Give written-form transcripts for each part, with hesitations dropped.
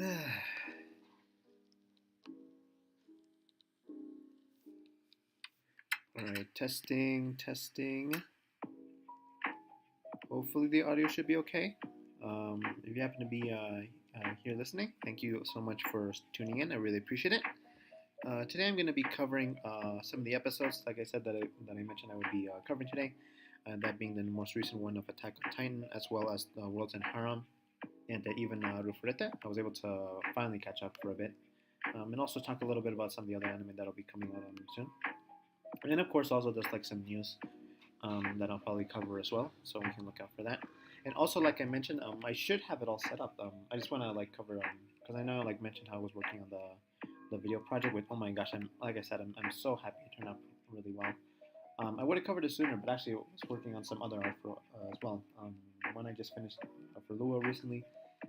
All right, testing, testing. Hopefully the audio should be okay. If you happen to be here listening, thank you so much for tuning in. I really appreciate it. Today I'm going to be covering some of the episodes, like I said, that I mentioned I would be covering today. That being the most recent one of Attack on Titan, as well as the Worlds in Harem, and even Arifureta. I was able to finally catch up for a bit. And also talk a little bit about some of the other anime that'll be coming out soon. And then, of course, also just like some news that I'll probably cover as well, so we can look out for that. And also, like I mentioned, I should have it all set up. I just want to like cover because I know I like mentioned how I was working on the video project with. Oh my gosh, like I said, I'm so happy it turned out really well. I would have covered it sooner, but actually I was working on some other art for, as well. One I just finished for Lua recently,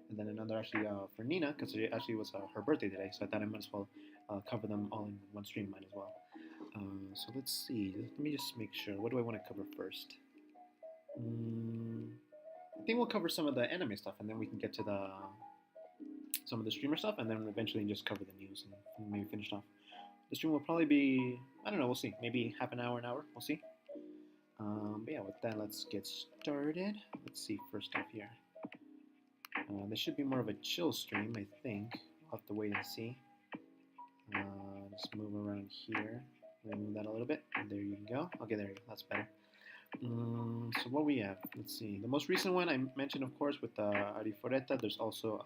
and then another actually for Nina, because it actually was her birthday today, so I thought I might as well cover them all in one stream, might as well. So let's see. Let me just make sure. What do I want to cover first? I think we'll cover some of the anime stuff, and then we can get to some of the streamer stuff, and then eventually just cover the news and maybe finish off. The stream will probably be, I don't know, we'll see. Maybe half an hour, we'll see. But yeah, with that, let's get started. Let's see, first off here. This should be more of a chill stream, I think. We'll have to wait and see. Just move around here. Move that a little bit. There you go. Okay, there you go. That's better. So what we have, let's see. The most recent one I mentioned, of course, with Arifureta. There's also,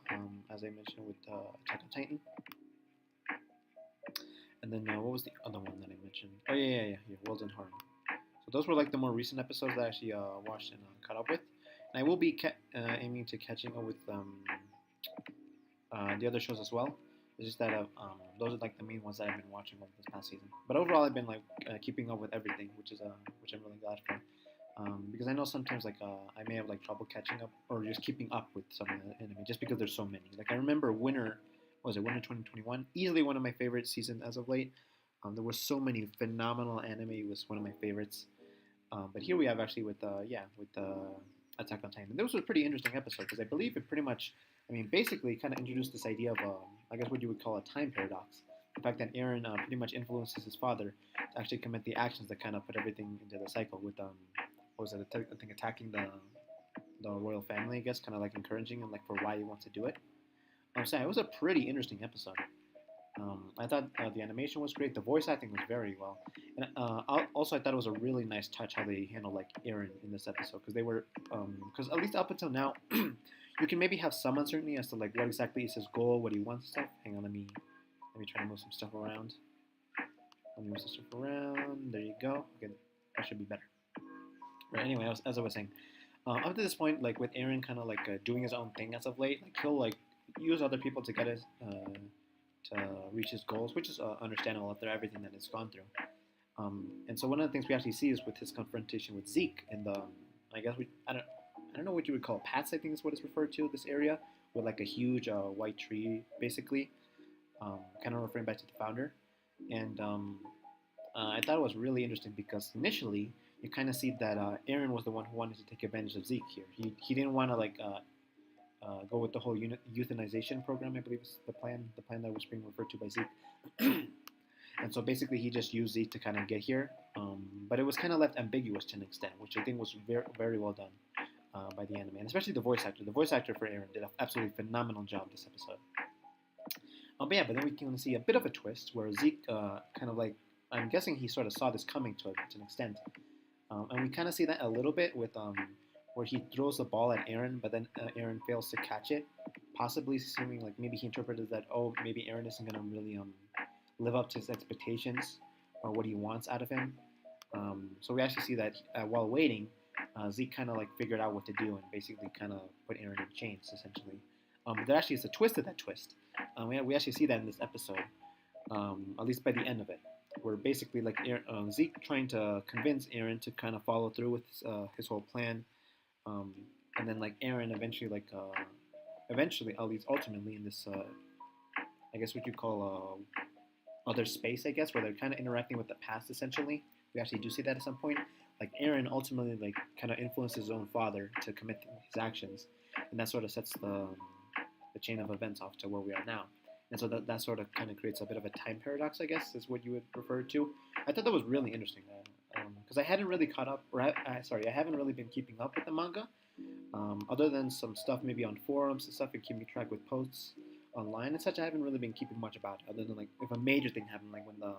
as I mentioned, with Attack on Titan. And then what was the other one that I mentioned? Oh yeah, Worlds in Harem. So those were like the more recent episodes that I actually watched and caught up with. And I will be aiming to catching up with the other shows as well. It's just that those are like the main ones that I've been watching over this past season. But overall, I've been like keeping up with everything, which I'm really glad for. Because I know sometimes like I may have like trouble catching up or just keeping up with some of the anime just because there's so many. Like I remember Winter 2021? Easily one of my favorite seasons as of late. There were so many phenomenal anime. It was one of my favorites. But here we have actually with Attack on Titan. And this was a pretty interesting episode because I believe it pretty much, basically kind of introduced this idea of, I guess what you would call a time paradox. The fact that Eren pretty much influences his father to actually commit the actions that kind of put everything into the cycle with, I think attacking the royal family, I guess, kind of like encouraging him like for why he wants to do it. So it was a pretty interesting episode. I thought the animation was great. The voice acting was very well. And also I thought it was a really nice touch how they handled like Eren in this episode because they were because at least up until now you can maybe have some uncertainty as to like what exactly is his goal, what he wants and stuff. Hang on, let me try to move some stuff around. Let me move some stuff around. There you go. Okay, that should be better. Right. Anyway, as I was saying, up to this point, like with Eren kind of like doing his own thing as of late, like he'll like use other people to get his to reach his goals, which is understandable after everything that he's gone through. And so one of the things we actually see is with his confrontation with Zeke, and I guess I don't know what you would call Pats. I think is what it's referred to. This area with like a huge white tree, basically, kind of referring back to the founder. And I thought it was really interesting because initially you kind of see that Eren was the one who wanted to take advantage of Zeke here. He didn't want to like go with the whole euthanization program, I believe is the plan that was being referred to by Zeke. And so basically he just used Zeke to kind of get here. But it was kind of left ambiguous to an extent, which I think was very, very well done by the anime. And especially the voice actor. The voice actor for Eren did an absolutely phenomenal job this episode. But then we can see a bit of a twist where Zeke kind of like, I'm guessing he sort of saw this coming to an extent. And we kind of see that a little bit with where he throws the ball at Eren, but then Eren fails to catch it, possibly seeming like maybe he interpreted that, oh, maybe Eren isn't going to really live up to his expectations or what he wants out of him. So we actually see that while waiting, Zeke kind of like figured out what to do and basically kind of put Eren in chains, essentially. There actually is a twist to that twist. We actually see that in this episode, at least by the end of it, where basically like Zeke trying to convince Eren to kind of follow through with his whole plan. And then like Eren eventually at least ultimately in this I guess what you call other space, I guess, where they're kind of interacting with the past essentially. We actually do see that at some point. Like Eren ultimately like kind of influences his own father to commit his actions, and that sort of sets the the chain of events off to where we are now. And so that sort of kind of creates a bit of a time paradox, I guess, is what you would refer to. I thought that was really interesting, because I hadn't really caught up, or I haven't really been keeping up with the manga, other than some stuff maybe on forums and stuff and keeping track with posts online and such. I haven't really been keeping much about it, other than like if a major thing happened, like when the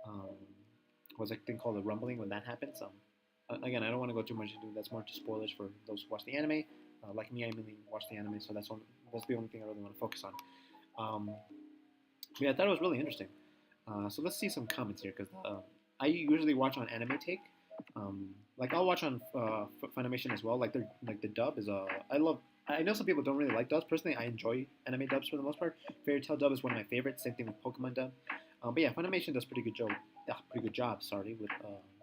um, was a thing called the rumbling when that happens. Again, I don't want to go too much into it. That's more to spoilers for those who watch the anime. Like me, I mainly watch the anime, so that's the only thing I really want to focus on. Yeah, I thought it was really interesting. So let's see some comments here, because I usually watch on Anime Take. Like I'll watch on Funimation as well. Like the dub is I love. I know some people don't really like dubs. Personally, I enjoy anime dubs for the most part. Fairy Tail dub is one of my favorites. Same thing with Pokemon dub. But yeah, Funimation does pretty good job. Sorry, with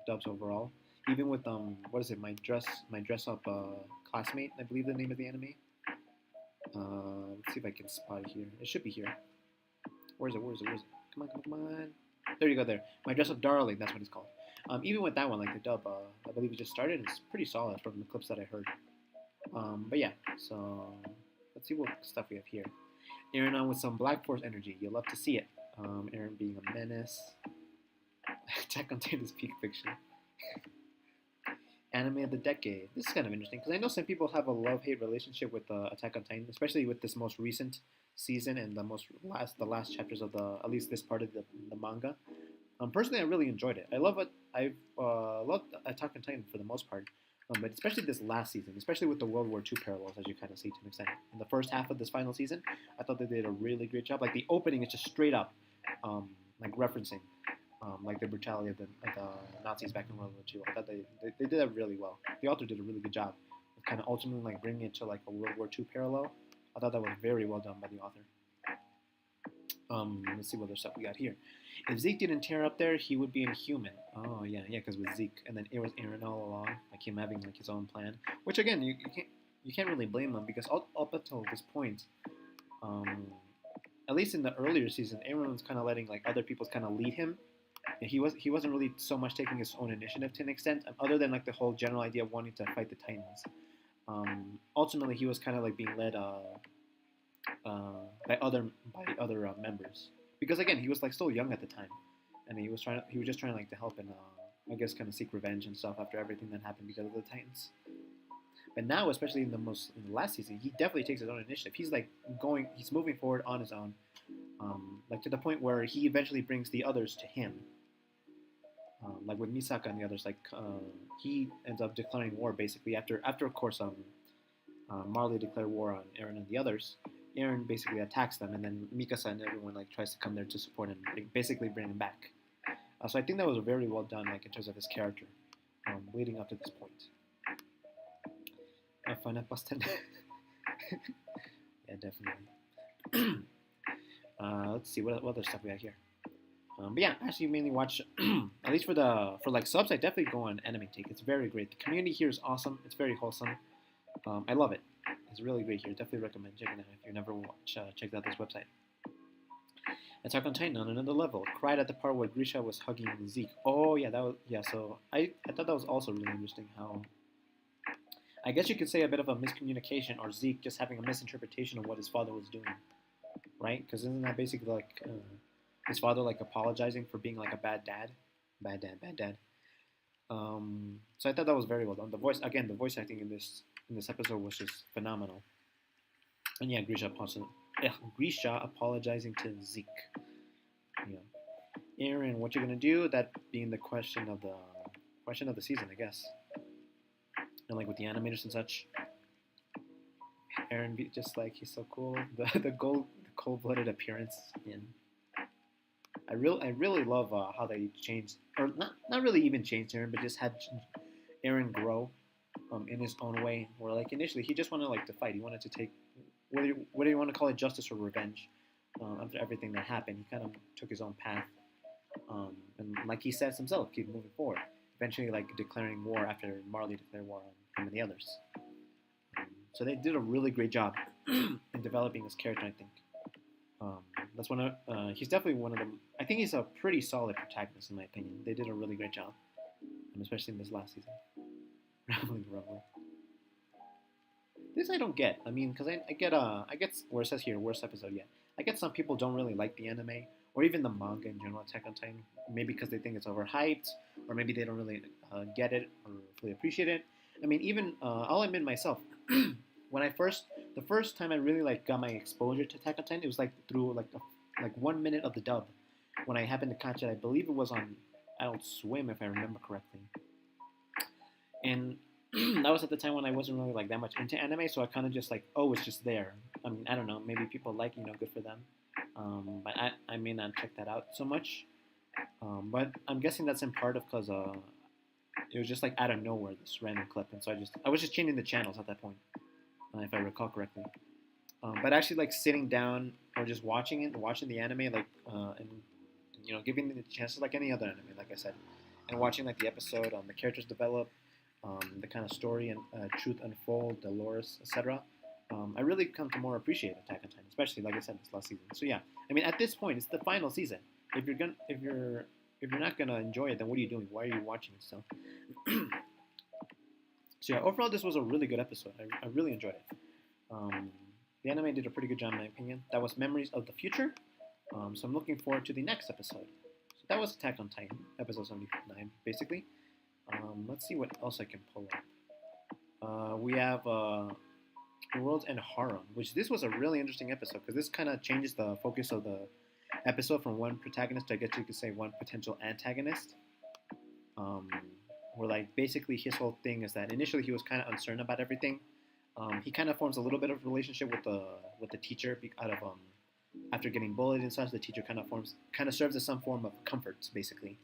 dubs overall. Even with what is it? My dress up classmate. I believe the name of the anime. Let's see if I can spot it here. It should be here. Where is it? Come on. There you go. There. My dress up darling. That's what it's called. Even with that one, like the dub, I believe it just started. It's pretty solid from the clips that I heard. But yeah, so let's see what stuff we have here. Aaron on with some Black Force energy. You'll love to see it. Aaron being a menace. Attack on Titan is peak fiction. Anime of the decade. This is kind of interesting because I know some people have a love-hate relationship with Attack on Titan, especially with this most recent season and the last chapters of at least this part of the manga. Personally, I really enjoyed it. I love it. I've loved Attack on Titan for the most part, but especially this last season, especially with the World War II parallels, as you kind of see to an extent. In the first half of this final season, I thought they did a really great job. Like the opening is just straight up, like referencing, like the brutality of the Nazis back in World War II. I thought they did that really well. The author did a really good job of kind of ultimately like bringing it to like a World War II parallel. I thought that was very well done by the author. Let's see what other stuff we got here. If Zeke didn't tear up there, he would be inhuman. Oh yeah, because with Zeke, and then it was Aaron all along, like him having like his own plan. Which again, you can't really blame him because up until this point, at least in the earlier season, Aaron was kind of letting like other people kind of lead him. And he wasn't really so much taking his own initiative to an extent, other than like the whole general idea of wanting to fight the Titans. Ultimately, he was kind of like being led by other members, because again he was like still young at the time, and he was just trying like to help and I guess kind of seek revenge and stuff after everything that happened because of the Titans. But now, especially in the last season, he definitely takes his own initiative. He's like he's moving forward on his own, like to the point where he eventually brings the others to him. Like with Misaka and the others, like he ends up declaring war basically after of course Marley declared war on Eren and the others. Eren basically attacks them, and then Mikasa and everyone like tries to come there to support him, basically bring him back. So I think that was very well done, like in terms of his character, leading up to this point. Final plus 10. Yeah, definitely. Let's see what other stuff we have here. But yeah, actually mainly watch at least for like subs. I definitely go on Anime Take. It's very great. The community here is awesome. It's very wholesome. I love it. It's really great here. Definitely recommend checking it out if you never checked out this website. Attack on Titan on another level. Cried at the part where Grisha was hugging Zeke. Oh yeah, so I thought that was also really interesting. How I guess you could say a bit of a miscommunication, or Zeke just having a misinterpretation of what his father was doing, right? Because isn't that basically like his father like apologizing for being like a bad dad? So I thought that was very well done. The voice acting in this episode was just phenomenal. And yeah, Grisha apologizing to Zeke. Yeah, Aaron, what you gonna do? That being the question of the season, I guess. And like with the animators and such, Aaron just like he's so cool. The cold-blooded appearance in. I really love how they changed, or not really even changed Aaron, but just had Aaron grow in his own way. Where like initially he just wanted like to fight. He wanted to take whether you want to call it justice or revenge. After everything that happened, he kind of took his own path, and like he says himself, keep moving forward. Eventually, like declaring war after Marley declared war on him and the others. So they did a really great job in developing this character, I think. That's he's definitely one of them. I think he's a pretty solid protagonist in my opinion. They did a really great job, especially in this last season. Rumbling. This I don't get. I mean, because I get where it says here worst episode yet. I get some people don't really like the anime or even the manga in general, Attack on Titan. Maybe because they think it's overhyped, or maybe they don't really get it or fully appreciate it. I mean, even I'll admit myself, when the first time I really like got my exposure to Attack on Titan, it was like through like 1 minute of the dub. When I happened to catch it, I believe it was on Adult Swim, if I remember correctly. And that was at the time when I wasn't really like that much into anime, so I kind of just like, oh, it's just there. I mean, I don't know, maybe people like, good for them. But I may not check that out so much. But I'm guessing that's in part of because it was just like out of nowhere this random clip, and so I was just changing the channels at that point, if I recall correctly. But actually, like sitting down or just watching the anime, like and giving it a chance like any other anime, like I said, and watching like the episode, the characters develop, the kind of story and truth unfold, the lore, etc. I really come to more appreciate Attack on Titan, especially like I said this last season. So yeah, I mean at this point it's the final season. If you're not gonna enjoy it, then what are you doing? Why are you watching it still? So yeah, overall this was a really good episode. I really enjoyed it. The anime did a pretty good job in my opinion. That was Memories of the Future. So I'm looking forward to the next episode. So that was Attack on Titan, episode 79, basically. Let's see what else I can pull up. We have Worlds and Harem, which this was a really interesting episode because this kind of changes the focus of the episode from one protagonist to, I guess you could say, one potential antagonist. Where like basically his whole thing is that initially he was kind of uncertain about everything. He kind of forms a little bit of a relationship with the teacher out of after getting bullied and such. The teacher kind of serves as some form of comfort basically,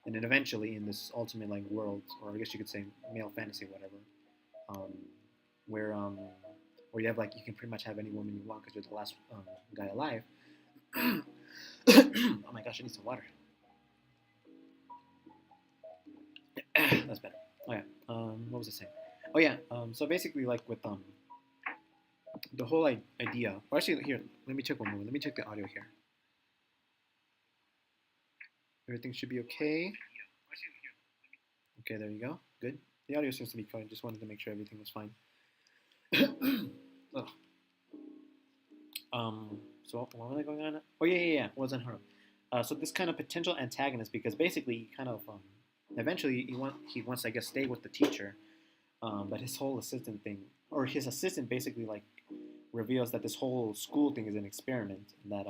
and then eventually in this ultimate like world, or I guess you could say male fantasy, whatever, where you have like you can pretty much have any woman you want because you're the last guy alive. Oh my gosh, I need some water. That's better. Oh yeah. What was I saying? Oh yeah. So basically, like with the whole idea. Or actually, here, let me check one more. Let me check the audio here. Everything should be okay. Okay, there you go. Good. The audio seems to be fine. Just wanted to make sure everything was fine. Oh. So what was I going on? Oh yeah. Wasn't her. So this kind of potential antagonist, because basically he kind of eventually he wants, I guess, stay with the teacher, but his whole assistant thing, or his assistant basically like reveals that this whole school thing is an experiment, and that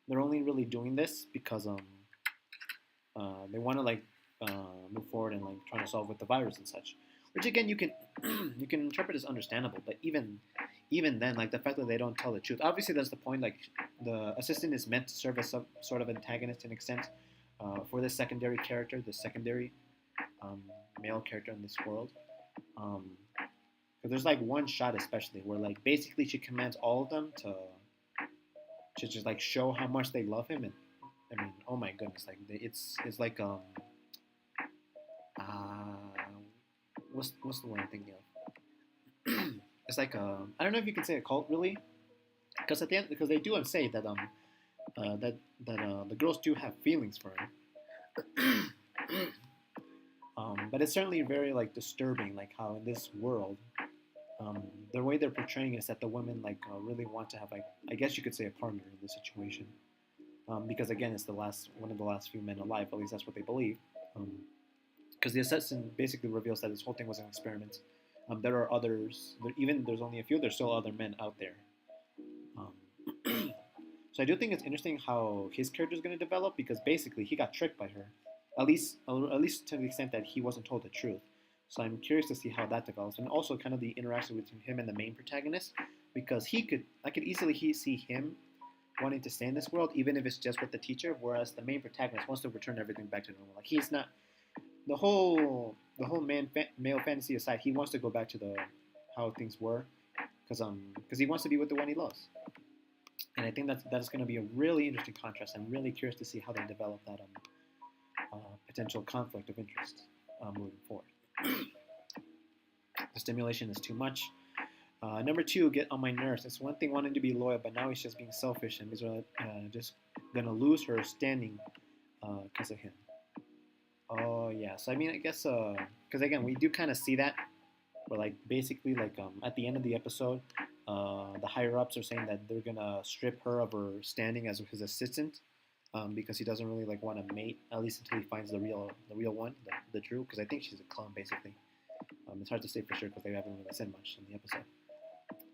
they're only really doing this because they want to like move forward and like trying to solve with the virus and such. Which again you can you can interpret as understandable, but even then, like the fact that they don't tell the truth. Obviously, that's the point. Like the assistant is meant to serve as some sort of antagonist to an extent for this secondary character, the secondary male character in this world. Because there's like one shot especially where like basically she commands all of them to just like show how much they love him, and I mean, oh my goodness, like it's like what's the word I'm thinking of? It's like I don't know if you can say a cult really, because at the end, because they do say that the girls do have feelings for him. But it's certainly very like disturbing, like how in this world, the way they're portraying is that the women like really want to have, like, I guess you could say, a partner in this situation, because again it's one of the last few men alive, at least that's what they believe. Because the assassin basically reveals that this whole thing was an experiment. There are others, even there's only a few, there's still other men out there. So I do think it's interesting how his character is going to develop, because basically he got tricked by her, at least to the extent that he wasn't told the truth. So I'm curious to see how that develops, and also kind of the interaction between him and the main protagonist, because I could easily see him wanting to stay in this world, even if it's just with the teacher, whereas the main protagonist wants to return everything back to normal. Like he's not the whole male fantasy aside, he wants to go back to how things were, because he wants to be with the one he loves. And I think that's going to be a really interesting contrast. I'm really curious to see how they develop that potential conflict of interest moving forward. The stimulation is too much. Number 2, get on my nerves. It's one thing wanting to be loyal, but now he's just being selfish, and he's just going to lose her standing because of him. Oh, yeah. So, I mean, I guess, because again, we do kind of see that where like basically like at the end of the episode, the higher ups are saying that they're gonna strip her of her standing as his assistant, because he doesn't really like want to mate, at least until he finds the real one, the true. Because I think she's a clone basically. It's hard to say for sure because they haven't really said much in the episode.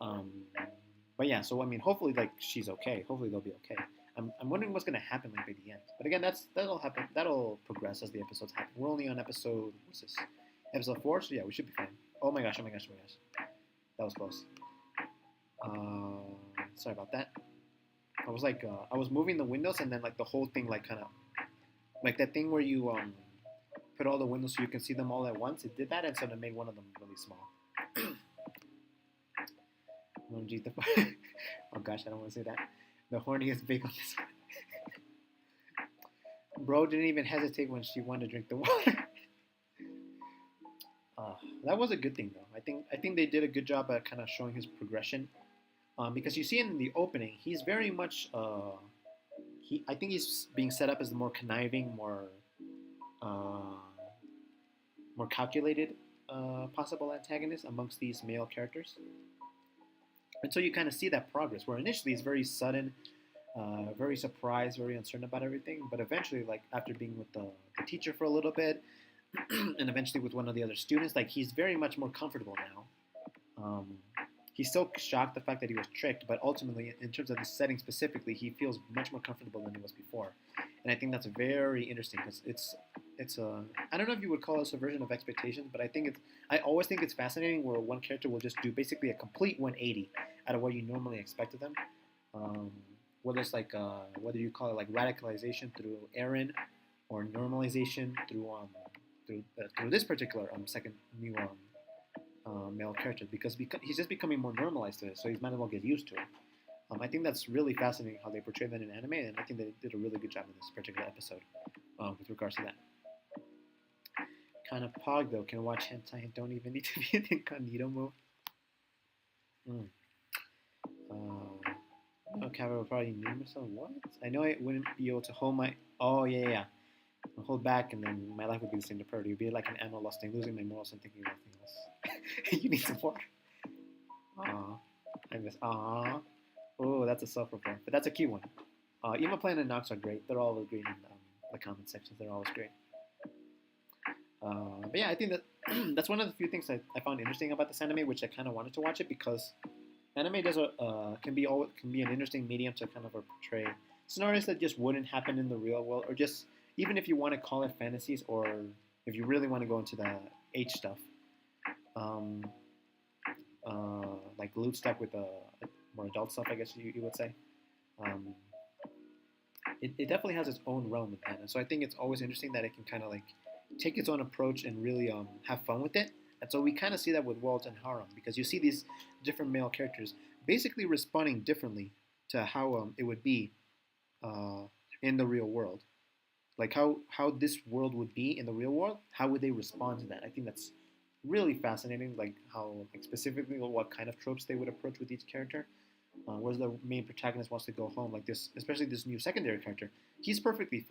Um, but yeah, so I mean, hopefully like she's okay. Hopefully they'll be okay. I'm wondering what's gonna happen like by the end. But again, that'll happen. That'll progress as the episodes happen. We're only on episode what's this? Episode 4. So yeah, we should be fine. Oh my gosh! Oh my gosh! Oh my gosh! That was close. Sorry about that. I was like, I was moving the windows and then like the whole thing like kind of like that thing where you put all the windows so you can see them all at once. It did that, and so it made one of them really small. Oh gosh, I don't want to say that. The horniest big on this one. Bro didn't even hesitate when she wanted to drink the water. That was a good thing though. I think they did a good job at kind of showing his progression. Because you see in the opening, he's very much I think he's being set up as the more conniving, uh, more calculated possible antagonist amongst these male characters. And so you kind of see that progress, where initially it's very sudden, very surprised, very uncertain about everything, but eventually, like after being with the teacher for a little bit, and eventually with one of the other students, like he's very much more comfortable now. He's still shocked the fact that he was tricked, but ultimately, in terms of the setting specifically, he feels much more comfortable than he was before, and I think that's very interesting because it's a I don't know if you would call it a subversion of expectations, but I always think it's fascinating where one character will just do basically a complete 180 out of what you normally expect of them. Um, whether it's like whether you call it like radicalization through Aaron or normalization through this particular second new male character because he's just becoming more normalized to it, so he might as well get used to it. I think that's really fascinating how they portray that in anime, and I think they did a really good job in this particular episode with regards to that. Kind of pog though can watch hentai and don't even need to be in incognito mode. No, Kaveh will probably name myself. What? I know I wouldn't be able to hold my. Oh yeah. I'll hold back, and then my life would be the same to Purdy. It would be like an animal lusting, losing my morals and thinking nothing else. You need some water. Aww. I miss. Aww. Oh, that's a self-report, but that's a cute one. Ema Plan and Nox are great. They're all great in the comment sections. They're always great. But yeah, I think that that's one of the few things I found interesting about this anime, which I kind of wanted to watch it because anime can be an interesting medium to kind of portray scenarios that just wouldn't happen in the real world, or just even if you want to call it fantasies, or if you really want to go into the H stuff, like lewd stuff with more adult stuff, I guess you would say. It definitely has its own realm in that, and so I think it's always interesting that it can kind of like take its own approach and really have fun with it. And so we kind of see that with Worlds and Harem, because you see these different male characters basically responding differently to how it would be in the real world. Like how this world would be in the real world, how would they respond to that? I think that's really fascinating, like how like specifically what kind of tropes they would approach with each character. Whereas the main protagonist wants to go home, like this, especially this new secondary character, he would be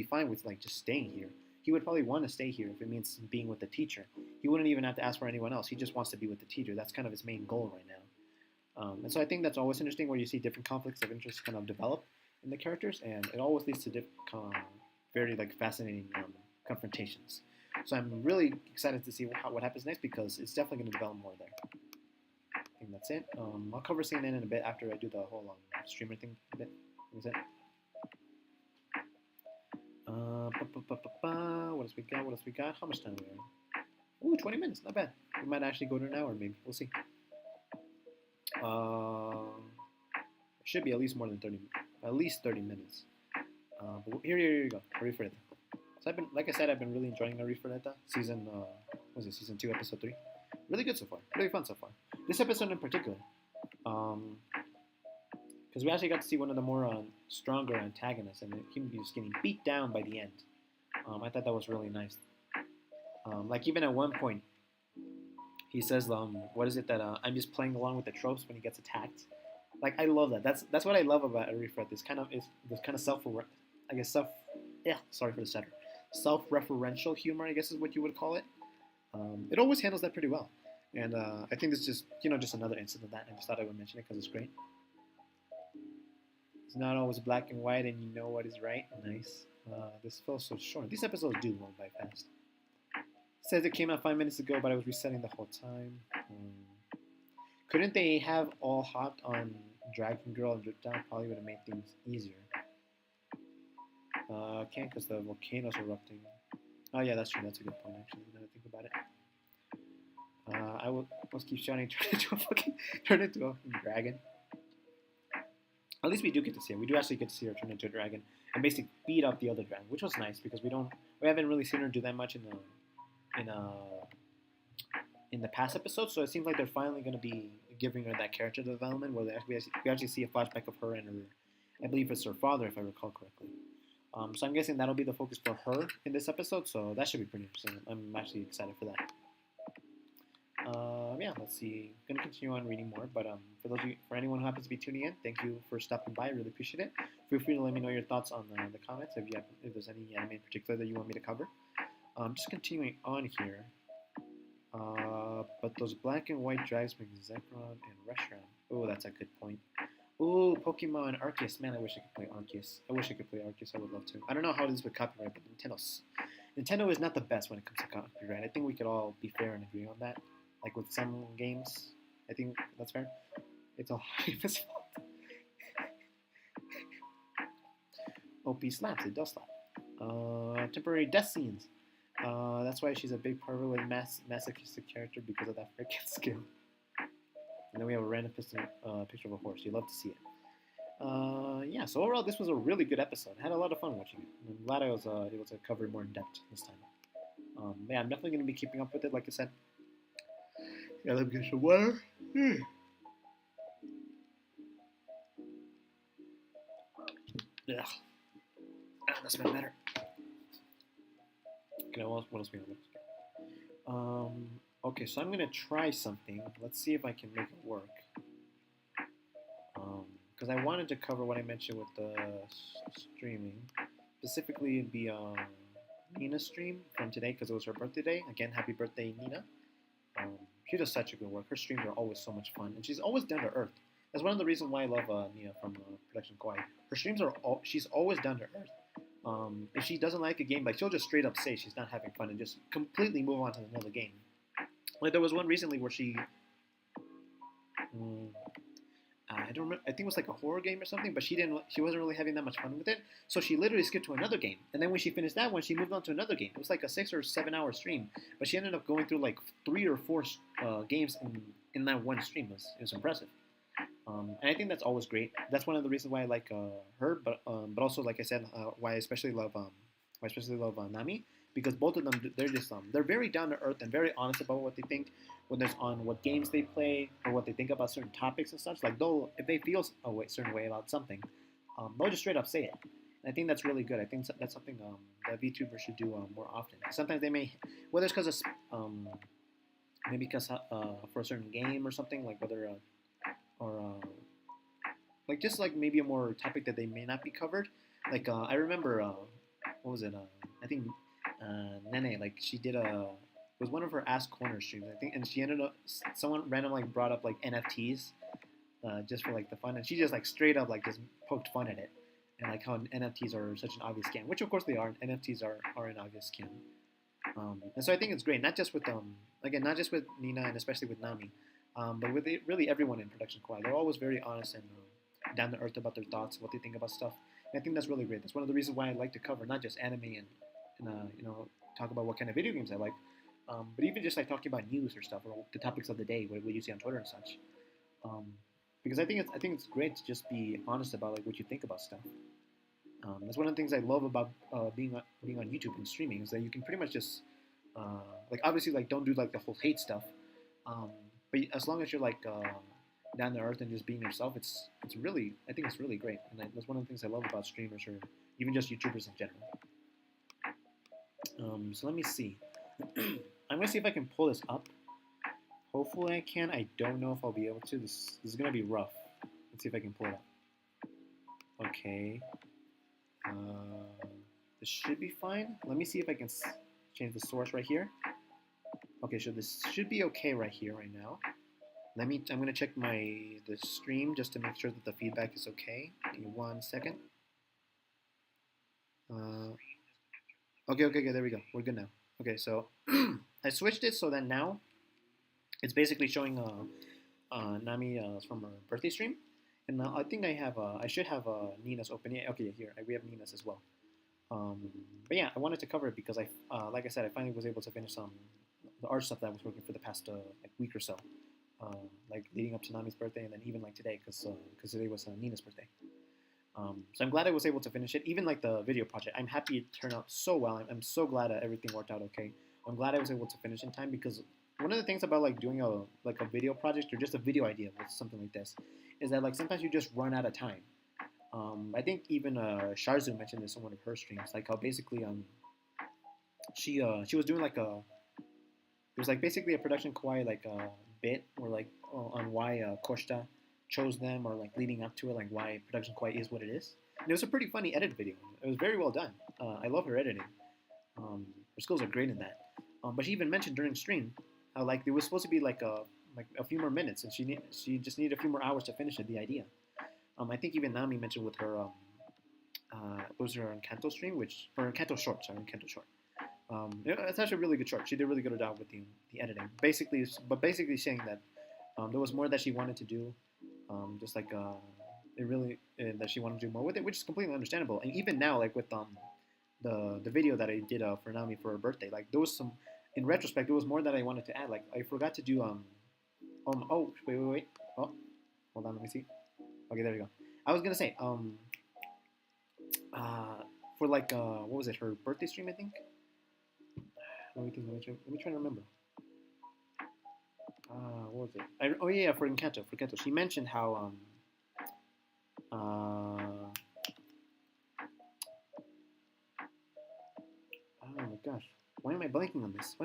fine with like just staying here. He would probably want to stay here if it means being with the teacher. He wouldn't even have to ask for anyone else. He just wants to be with the teacher. That's kind of his main goal right now. And so I think that's always interesting where you see different conflicts of interest kind of develop in the characters, and it always leads to very like fascinating confrontations. So I'm really excited to see what happens next because it's definitely going to develop more there. I think that's it. I'll cover CNN in a bit after I do the whole streamer thing a bit. Is it? What else we got? What else we got? How much time do we have? Ooh, 20 minutes. Not bad. We might actually go to an hour, maybe. We'll see. It should be at least more than 30. At least 30 minutes. But here you go. Arifureta. So like I said, I've been really enjoying Arifureta. Season 2, episode 3. Really good so far. Really fun so far. This episode in particular. Because we actually got to see one of the more stronger antagonists, and he was getting beat down by the end. I thought that was really nice. Like even at one point, he says, "What is it that I'm just playing along with the tropes when he gets attacked?" Like I love that. That's what I love about Arifureta. This kind of self-referential humor, I guess is what you would call it. It always handles that pretty well. And I think this is just just another instance of that. I just thought I would mention it because it's great. It's not always black and white, and you know what is right. Nice. This feels so short. These episodes do go by fast. It says it came out 5 minutes ago, but I was resetting the whole time. Couldn't they have all hopped on Dragon Girl and Drip Down? Probably would have made things easier. Can't because the volcano's erupting. Oh yeah, that's true. That's a good point actually. Now that I think about it. I will must keep shouting, turn into a fucking dragon. At least we do get to see it. We do actually get to see her turn into a dragon and basically beat up the other dragon, which was nice because we haven't really seen her do that much in uh in the past episodes. So it seems like they're finally going to be giving her that character development where we actually see a flashback of her and her, I believe it's her father if I recall correctly. So I'm guessing that'll be the focus for her in this episode. So that should be pretty interesting. I'm actually excited for that. Yeah, let's see. I'm gonna continue on reading more, but for anyone who happens to be tuning in, thank you for stopping by. I really appreciate it. Feel free to let me know your thoughts on the comments if there's any anime in particular that you want me to cover. Just continuing on here. But those black and white drags bring Zekrom and Reshiram. Oh, that's a good point. Oh, Pokemon Arceus. Man, I wish I could play Arceus. I wish I could play Arceus. I would love to. I don't know how it is with copyright, but Nintendo is not the best when it comes to copyright. I think we could all be fair and agree on that. Like with some games, I think that's fair. It's all his fault. OP slaps. It does slap. Temporary death scenes. That's why she's a big part of a masochistic character because of that freaking skill. And then we have a random picture of a horse. You love to see it. Yeah, so overall, this was a really good episode. I had a lot of fun watching it. I'm glad I was able to cover it more in depth this time. Yeah, I'm definitely going to be keeping up with it, like I said. Yeah, let me get some water. Ugh, that smells better. Okay, what else we have? Okay, so I'm gonna try something. Let's see if I can make it work. Because I wanted to cover what I mentioned with the streaming. Specifically, it'd be Nina's stream from today because it was her birthday day. Again, happy birthday, Nina. She does such a good work. Her streams are always so much fun, and she's always down to earth. That's one of the reasons why I love Nina from Production Kawaii. Her streams she's always down to earth. If she doesn't like a game, like she'll just straight up say she's not having fun and just completely move on to another game. Like there was one recently where she, I don't remember. I think it was like a horror game or something, but she wasn't really having that much fun with it. So she literally skipped to another game, and then when she finished that one, she moved on to another game. It was like a 6 or 7 hour stream, but she ended up going through like 3 or 4 games in that one stream. It was impressive. And I think that's always great. That's one of the reasons why I like her, but also like I said, why I especially love Nami, because both of them they're very down to earth and very honest about what they think, whether it's on what games they play or what they think about certain topics and such. Like if they feel a certain way about something, they'll just straight up say it. And I think that's really good. I think that's something that VTubers should do more often. Sometimes they may, whether it's because of maybe because for a certain game or something, like whether or like just like maybe a more topic that they may not be covered. Like I remember what was it? I think Nene, like she did it was one of her Ask Corner streams, I think, and she ended up someone randomly brought up like NFTs just for like the fun, and she just like straight up like just poked fun at it, and like how NFTs are such an obvious scam, which of course they are. NFTs are an obvious scam, and so I think it's great, not just with not just with Nina and especially with Nami, but with really everyone in Production Kawaii. They're always very honest and down to earth about their thoughts, what they think about stuff. And I think that's really great. That's one of the reasons why I like to cover not just anime and talk about what kind of video games I like, but even just like talking about news or stuff or the topics of the day, what you see on Twitter and such. Because I think it's great to just be honest about like what you think about stuff. That's one of the things I love about being on YouTube and streaming is that you can pretty much just like obviously like don't do like the whole hate stuff, but as long as you're like down to earth and just being yourself, I think it's really great, and that's one of the things I love about streamers or even just YouTubers in general. So let me see. I'm gonna see if I can pull this up. Hopefully I can. I don't know if I'll be able to. This is gonna be rough. Let's see if I can pull it up. Okay. This should be fine. Let me see if I can change the source right here. Okay, so this should be okay right here, right now. I'm gonna check the stream just to make sure that the feedback is okay. Give me 1 second. Uh, okay, there we go. We're good now. Okay, so I switched it so that now it's basically showing Nami from her birthday stream, and now I think I should have Nina's open. Yeah, okay, here we have Nina's as well. But yeah, I wanted to cover it because like I said, I finally was able to finish the art stuff that I was working for the past like week or so, like leading up to Nami's birthday, and then even like today, because today was Nina's birthday. So I'm glad I was able to finish it. Even like the video project, I'm happy it turned out so well. I'm so glad that everything worked out okay. I'm glad I was able to finish in time because one of the things about like doing a video project or just a video idea with something like this is that like sometimes you just run out of time. I think even Sharzu mentioned this in one of her streams, like how basically she was doing like it was like basically a production kawaii like bit or like on why Costa chose them or like leading up to it, like why production kawaii is what it is. And it was a pretty funny edit video. It was very well done. I love her editing. Her skills are great in that. But she even mentioned during stream how like it was supposed to be like a few more minutes, and she just needed a few more hours to finish it, the idea. I think even Nami mentioned with her what was her Encanto stream, or Encanto short, sorry, Encanto short. It's actually a really good short. She did a really good job with the editing. Basically saying that there was more that she wanted to do, just like that she wanted to do more with it, which is completely understandable. And even now, like with the video that I did for Nami for her birthday, like there was some. In retrospect, there was more that I wanted to add. Like I forgot to do oh wait oh hold on, let me see. Okay, there we go. I was gonna say for like what was it, her birthday stream, I think. Let me try to remember. What was it? Oh yeah, for Encanto. She mentioned how oh my gosh, why am I blanking on this?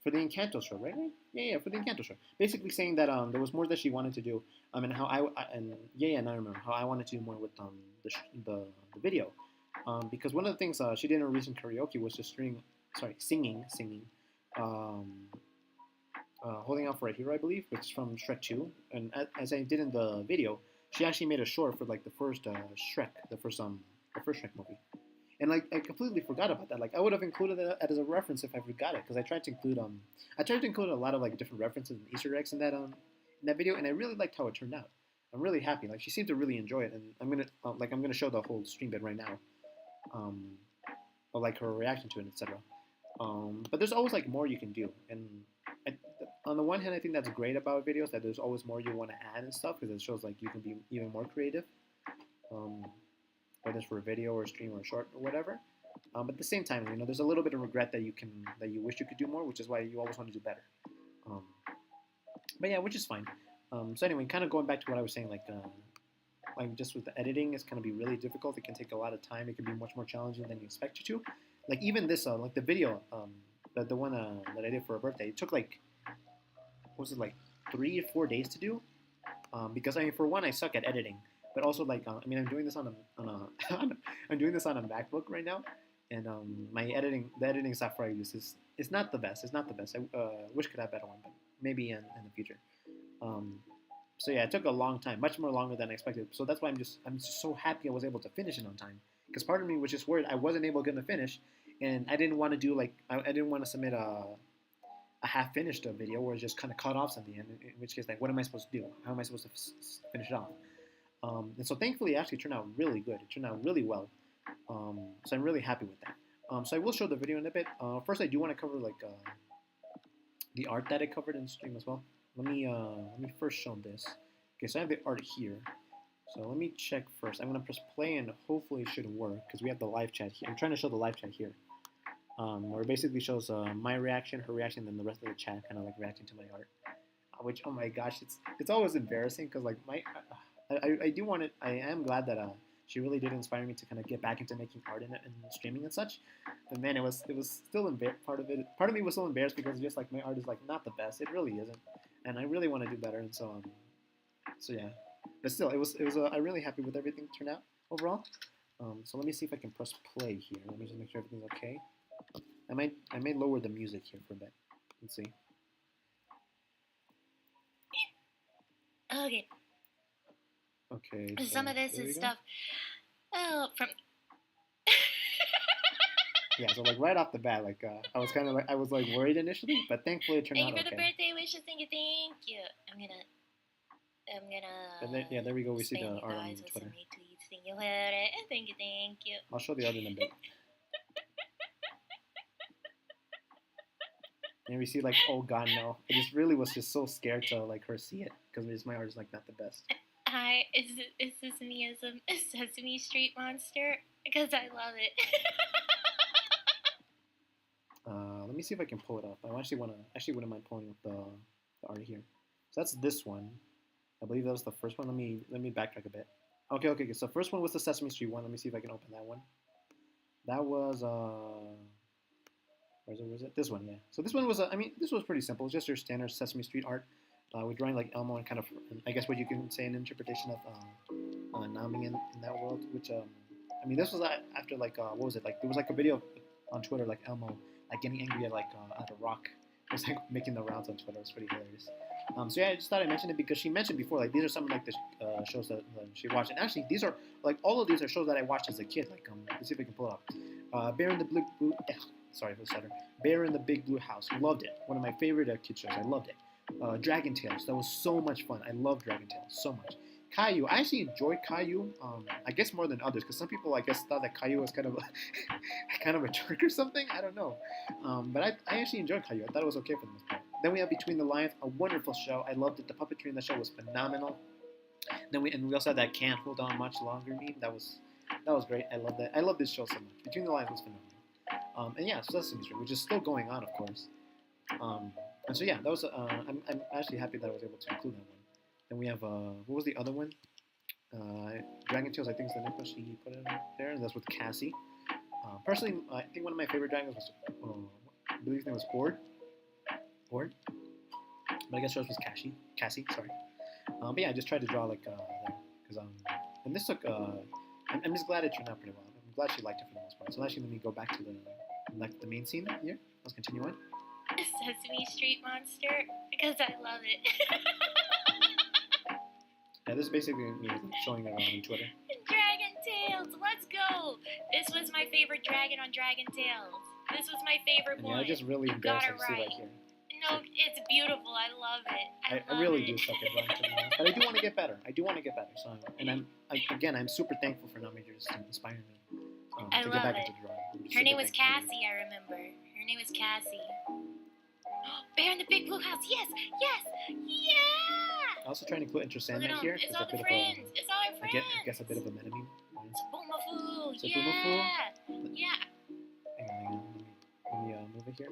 For the Encanto show, right? Yeah, for the Encanto show. Basically saying that there was more that she wanted to do, and how and I remember how I wanted to do more with the video, because one of the things she did in her recent karaoke was just singing, holding out for a hero, I believe, which is from Shrek 2, and as I did in the video, she actually made a short for like the first Shrek, the first Shrek movie. And like I completely forgot about that. Like I would have included that as a reference if I forgot it, because I tried to include a lot of like different references and Easter eggs in that video, and I really liked how it turned out. I'm really happy. Like she seemed to really enjoy it, and I'm gonna show the whole stream bit right now, of like her reaction to it, etc. But there's always like more you can do, and I, on the one hand, I think that's great about videos, that there's always more you want to add and stuff, because it shows like you can be even more creative. Whether it's for a video or a stream or a short or whatever. But at the same time, there's a little bit of regret that you wish you could do more, which is why you always want to do better. But yeah, which is fine. So anyway, kind of going back to what I was saying, like just with the editing, it's going to be really difficult. It can take a lot of time. It can be much more challenging than you expect it to. Like even this, like the video, the one that I did for a birthday, it took like, what was it, like 3 or 4 days to do? Because for one, I suck at editing. But also, like, I'm doing this on a I'm doing this on a MacBook right now, and the editing software I use is not the best. I wish could have better one, but maybe in the future. So yeah, it took a long time, much more longer than I expected. So that's why I'm just so happy I was able to finish it on time. Because part of me was just worried I wasn't able to finish, and I didn't want to do I didn't want to submit a half finished video where it's just kind of cut off at the end. In which case, like, what am I supposed to do? How am I supposed to finish it off? And so thankfully, it actually turned out really good. It turned out really well. So I'm really happy with that. So I will show the video in a bit. First, I do want to cover like the art that I covered in the stream as well. Let me first show this. Okay, so I have the art here. So let me check first. I'm gonna press play and hopefully it should work because we have the live chat here. I'm trying to show the live chat here, where it basically shows my reaction, her reaction, and then the rest of the chat kind of like reacting to my art. Which, oh my gosh, it's always embarrassing because like I do want it. I am glad that she really did inspire me to kind of get back into making art and streaming and such. But man, it was still part of me was still embarrassed because just like my art is like not the best. It really isn't, and I really want to do better. And so yeah. But still, I'm really happy with everything turned out overall. So let me see if I can press play here. Let me just make sure everything's okay. I may lower the music here for a bit. Let's see. Okay. Okay. Some of this is stuff. Oh, from. Yeah, so like right off the bat, like I was kind of like worried initially, but thankfully it turned out Thank you for okay. the birthday wishes. Thank you. I'm gonna. Yeah, there we go. We see the spam you art on guys with Twitter. some retweets. Thank you for it. Thank you. I'll show the art in a bit. And we see like, oh god, no! I just really was just so scared to like her see it because my art is like not the best. Hi, is this me as a Sesame Street monster? Because I love it. Let me see if I can pull it up. I wouldn't mind pulling up the art here. So that's this one. I believe that was the first one. Let me backtrack a bit. Okay. So first one was the Sesame Street one. Let me see if I can open that one. That was where is it? This one, yeah. So this one was this was pretty simple. It's just your standard Sesame Street art. We're drawing like Elmo and kind of, I guess what you can say an interpretation of Nami in that world. Which this was after like what was it like? There was like a video on Twitter like Elmo like getting angry at at a rock. It was like making the rounds on Twitter. It was pretty hilarious. So yeah, I just thought I mentioned it because she mentioned before like these are some of like the shows that she watched, and actually these are like all of these are shows that I watched as a kid. Like let's see if we can pull it up. Bear in the Blue. Sorry for the stutter. Bear in the Big Blue House. Loved it. One of my favorite kid shows. I loved it. Dragon Tales. That was so much fun. I love Dragon Tales so much. Caillou. I actually enjoyed Caillou. I guess more than others because some people I guess thought that Caillou was kind of a jerk or something. I don't know. But I actually enjoyed Caillou. I thought it was okay for the most part. Then we have Between the Lions, a wonderful show. I loved it. The puppetry in the show was phenomenal. Then we also had that Can't Hold On Much Longer meme. That was great. I love that. I love this show so much. Between the Lions was phenomenal. And yeah, Sesame Street, which is still going on, of course. And so yeah, that was. I'm actually happy that I was able to include that one. Then we have what was the other one? Dragon Tales. I think is the next one she put in there, and that's with Cassie. Personally, I think one of my favorite dragons was I believe his name was Ord. But I guess hers was Cassie. Sorry. But yeah, I just tried to draw like because and this took. I'm just glad it turned out pretty well. I'm glad she liked it for the most part. So actually, let me go back to the main scene here. Let's continue on. Sesame Street monster because I love it. Yeah, this is basically me showing it on Twitter. Dragon Tales, let's go! This was my favorite dragon on Dragon Tales. This was my favorite one. Yeah, I just really embarrassed to see right here. No, it's beautiful. I love it. I really do suck at drawing, to be honest. But I do want to get better. So, and I'm super thankful for Nami just inspiring me to get back into drawing. Her name was Cassie, I remember. Her name was Cassie. Bear in the Big Blue House. Yes. Yeah. I also trying to include Enter Sandman here. It's all the friends. It's all our friends. I guess a bit of a meta meme. Sabumafu. Yeah. Hang on. Let me move it here.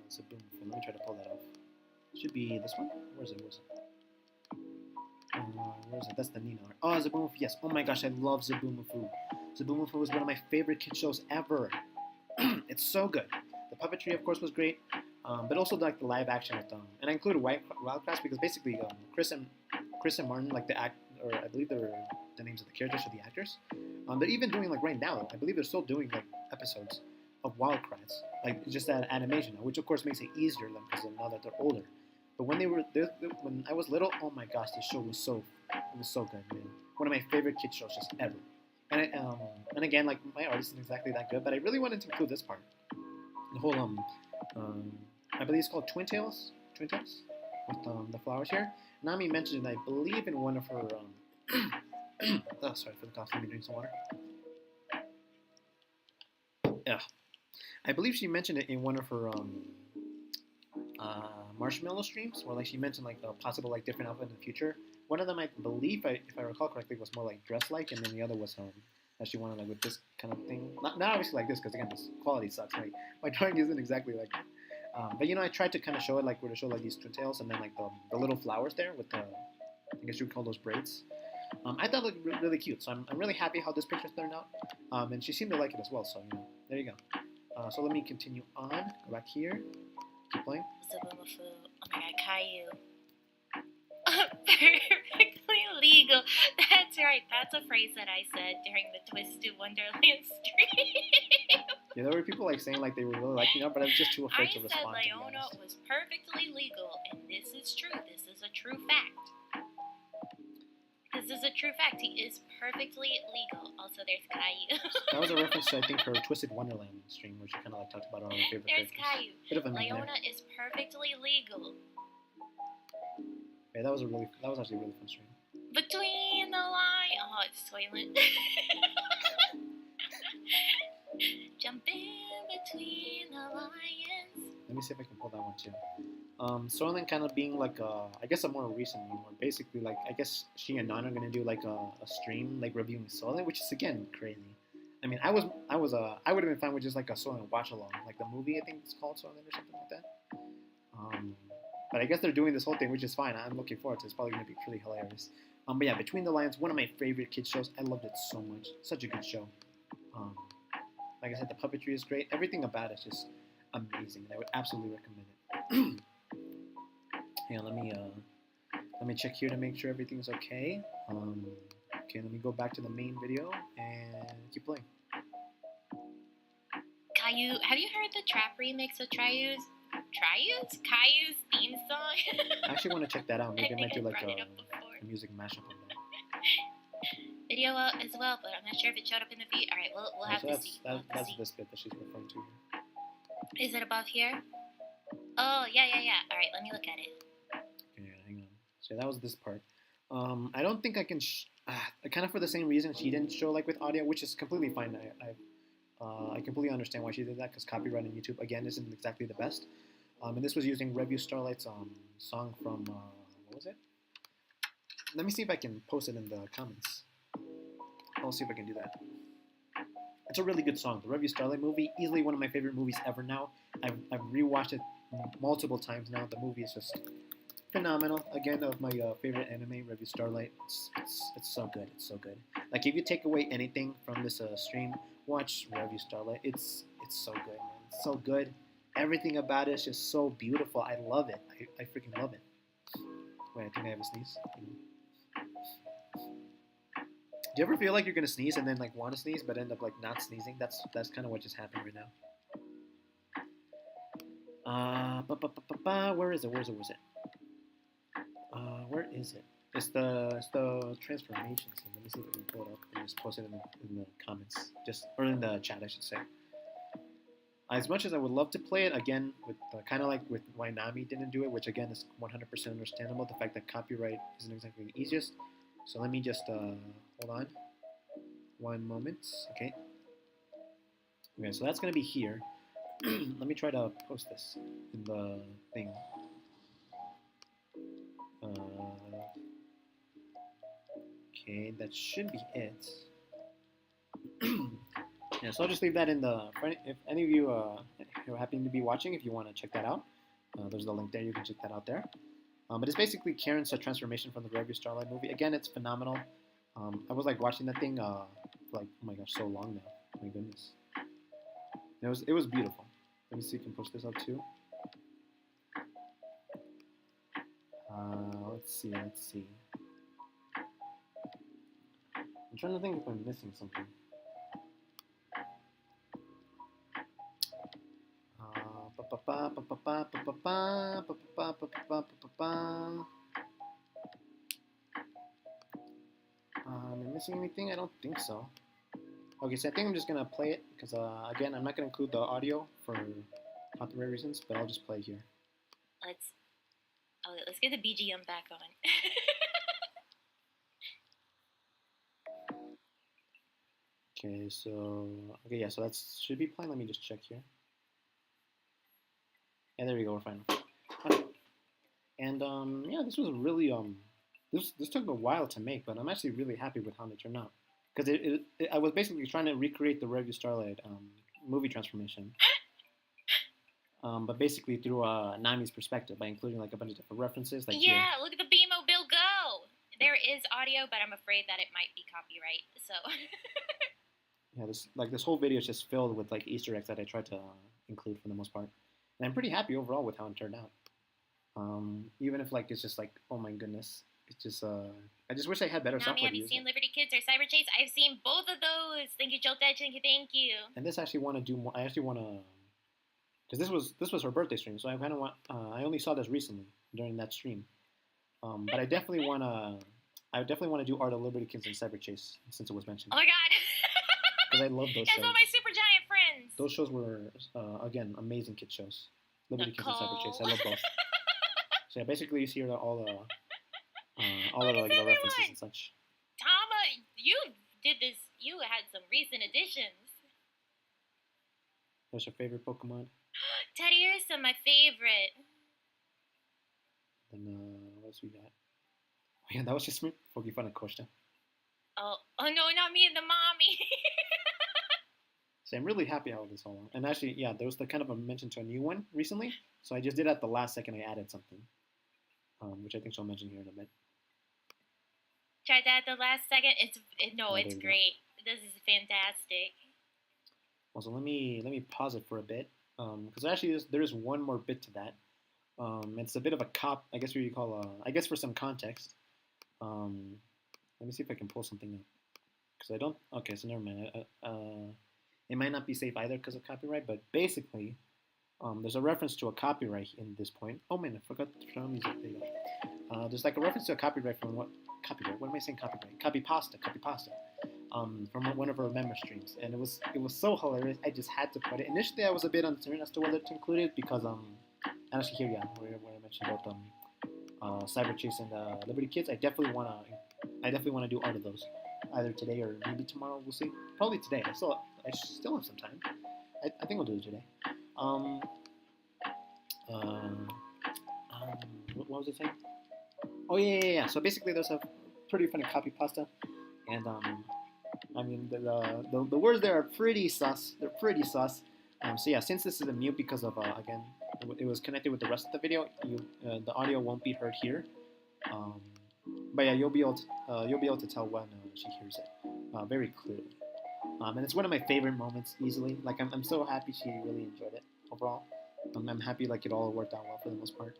Sabumafu. Let me try to pull that off. Should be this one. Where is it? Where is it? That's the Nina art. Oh, Zabumafu. Yes. Oh my gosh, I love Zabumafu. Zabumafu was one of my favorite kid shows ever. It's so good. The puppetry, of course, was great, but also like the live action with and I included Wildcats because basically Chris and Martin, like or I believe they're the names of the characters or the actors. They're even doing like right now. I believe they're still doing like episodes of Wildcats, like just that animation, which of course makes it easier than because now that they're older. But when when I was little, oh my gosh, this show was so good, man. One of my favorite kid shows just ever. And again, like my art isn't exactly that good, but I really wanted to include this part. The whole I believe it's called Twin Tails with the flowers here. Nami mentioned it, I believe, in one of her oh, sorry for the cough. Let me drink some water. Yeah, I believe she mentioned it in one of her marshmallow streams, where like she mentioned like a possible like different outfit in the future. One of them, I believe, if I recall correctly, was more like dress-like, and then the other was that she wanted like with this kind of thing. Not obviously like this, because again, this quality sucks. Right? My drawing isn't exactly like that. But I tried to kind of show it like where to show like these twin tails, and then like the little flowers there with the, I guess you would call those braids. I thought it looked really cute, so I'm really happy how this picture turned out. And she seemed to like it as well. So there you go. So let me continue on. Go back here. Keep playing. Zabumafu. Oh my God, Caillou. Perfectly legal. That's right. That's a phrase that I said during the Twisted Wonderland stream. Yeah, there were people like saying like they were really liking it, but I was just too I afraid to said respond. To be Leona honest. was perfectly legal, and this is true. This is a true fact. This is a true fact. He is perfectly legal. Also, there's Caillou. That was a reference to I think her Twisted Wonderland stream where she kind of like talked about all her favorite There's characters. Caillou. Bit of a meme Leona there. is perfectly legal. Yeah, that was actually a really fun stream. Between the line. Oh, it's Soylent. Jump in between the lions. Let me see if I can pull that one too. Soylent kind of being like I guess a more recent meme where basically like I guess she and Nan are gonna do like a stream like reviewing Soylent, which is again crazy. I mean, I would have been fine with just like a Soylent watch along, like the movie I think it's called Soylent or something like that. But I guess they're doing this whole thing, which is fine. I'm looking forward to it. It's probably gonna be pretty hilarious. But yeah, Between the Lions, one of my favorite kids shows. I loved it so much. Such a good show. Um, like I said, the puppetry is great. Everything about it is just amazing, and I would absolutely recommend it. Hang on, let me check here to make sure everything's okay. Okay, let me go back to the main video and keep playing. Caillou, have you heard the trap remix of Caillou's theme song? I actually want to check that out. Maybe I might do like brought it up a music mashup of that. Video as well, but I'm not sure if it showed up in the feed. All right, we'll have to see. That's this bit that she's referring to here. Is it above here? Oh, yeah. All right, let me look at it. Okay, hang on. So that was this part. I don't think I can. Kind of for the same reason she didn't show like with audio, which is completely fine. I completely understand why she did that because copyright on YouTube again isn't exactly the best. And this was using Review Starlight's song from what was it? Let me see if I can post it in the comments. I'll see if I can do that. It's a really good song. The Review Starlight movie, easily one of my favorite movies ever now. I've rewatched it multiple times now. The movie is just phenomenal. Again, of my favorite anime, Review Starlight. It's so good. It's so good. Like if you take away anything from this stream, watch Review Starlight. It's so good, man. It's so good. Everything about it is just so beautiful. I love it. I freaking love it. Wait, I think I have a sneeze. Do you ever feel like you're gonna sneeze and then like want to sneeze but end up like not sneezing? That's kind of what just happened right now. Where is it? Where is it? Where is it? It's the transformation scene. Let me see if I can pull it up and just post it in the comments, or in the chat, I should say. As much as I would love to play it again, with kind of like with why Nami didn't do it, which again is 100% understandable. The fact that copyright isn't exactly the easiest. So let me just hold on. One moment. Okay. Okay, so that's gonna be here. Let me try to post this in the thing. Okay, that should be it. Yeah, so I'll just leave that in the. If any of you who happen to be watching, if you want to check that out, there's the link there. You can check that out there. But it's basically Karen's transformation from the Review Starlight movie. Again, it's phenomenal. I was like watching that thing for like, oh my gosh, so long now. Oh my goodness. It was beautiful. Let me see if I can push this up too. Let's see. I'm trying to think if I'm missing something. Am I missing anything? I don't think so. Okay, so I think I'm just gonna play it because again, I'm not gonna include the audio for copyright reasons, but I'll just play here. Let's get the BGM back on. Okay, so yeah, so that should be playing. Let me just check here. Yeah, there we go. We're fine. Okay. And yeah, this was really this took a while to make, but I'm actually really happy with how they turned out because I was basically trying to recreate the Review Starlight movie transformation. But basically through Nami's perspective by including like a bunch of different references. Like yeah, here. Look at the B-Mobile go! There is audio, but I'm afraid that it might be copyright, so... Yeah, this whole video is just filled with like Easter eggs that I tried to include for the most part. And I'm pretty happy overall with how it turned out. Even if like it's just like, oh my goodness, it's just I just wish I had better Nami, software have to you use. seen Liberty Kids or Cyber Chase? I've seen both of those. Thank you, Jolt Edge. Thank you. And this actually want to do more. I actually want to, because this was her birthday stream, so I kind of want. I only saw this recently during that stream, but I definitely want to. I definitely want to do Art of Liberty Kids and Cyber Chase since it was mentioned. Oh my god. Because I love those That's shows. all my super giant friends. Those shows were again amazing kid shows. Liberty Kids and Cyber Chase. I love both. So yeah, basically you see all the like the references and such. Tama, you did this. You had some recent additions. What's your favorite Pokemon? Teddiursa, my favorite. Then what else we got? Oh, yeah, that was just me. Fun Costa. Oh no, not me and the mommy. So I'm really happy how this all. And actually, yeah, there was the kind of a mention to a new one recently. So I just did at the last second. I added something, which I think she'll mention here in a bit. Tried that at the last second. It's great. This is fantastic. Also, let me pause it for a bit, because actually there is one more bit to that. It's a bit of a cop. I guess what you call I guess for some context. Let me see if I can pull something up, because I don't. Okay, so never mind. It might not be safe either because of copyright, but basically, there's a reference to a copyright in this point. Oh man, I forgot to turn on music. There you go. There's like a reference to a copyright from what? Copyright. What am I saying? Copyright. Copypasta. From one of our member streams, and it was so hilarious. I just had to put it. Initially, I was a bit uncertain as to whether to include it because and actually here, yeah, where I mentioned about Cyber Chase and Liberty Kids. I definitely wanna do art of those, either today or maybe tomorrow. We'll see. Probably today. I still have some time. I think we'll do it today. What was it saying? Oh yeah. So basically, there's a pretty funny copy pasta, and I mean the words there are pretty sus. They're pretty sus. So yeah, since this is a mute because of again, it was connected with the rest of the video. The audio won't be heard here. But yeah, you'll be able to tell when she hears it very clearly. And it's one of my favorite moments easily. Like I'm so happy she really enjoyed it overall. I'm happy like it all worked out well for the most part.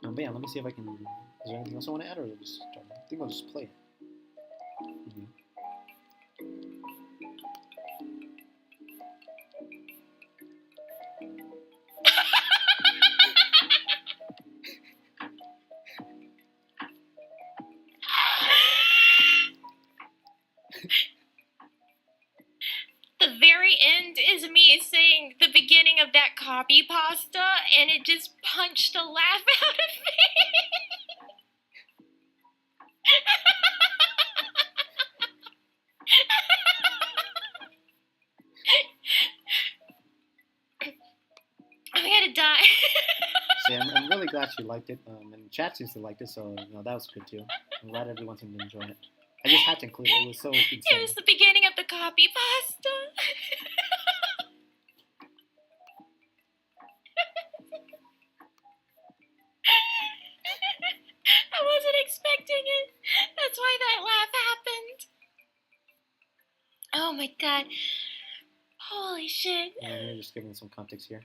But yeah, let me see if I can. Is there anything else I want to add, or just start? I think I'll just play it. Mm-hmm. The very end is me saying the beginning of that copy pasta, and it just punched a laugh out of me. I'm gonna die. See, I'm really glad she liked it, and chat seems to like it, so that was good too. I'm glad everyone seemed to enjoy it. I just had to include it. It was so insane. It was the beginning of the copy pasta. I wasn't expecting it. That's why that laugh happened. Oh my god. Holy shit. Yeah, I'm just giving some context here.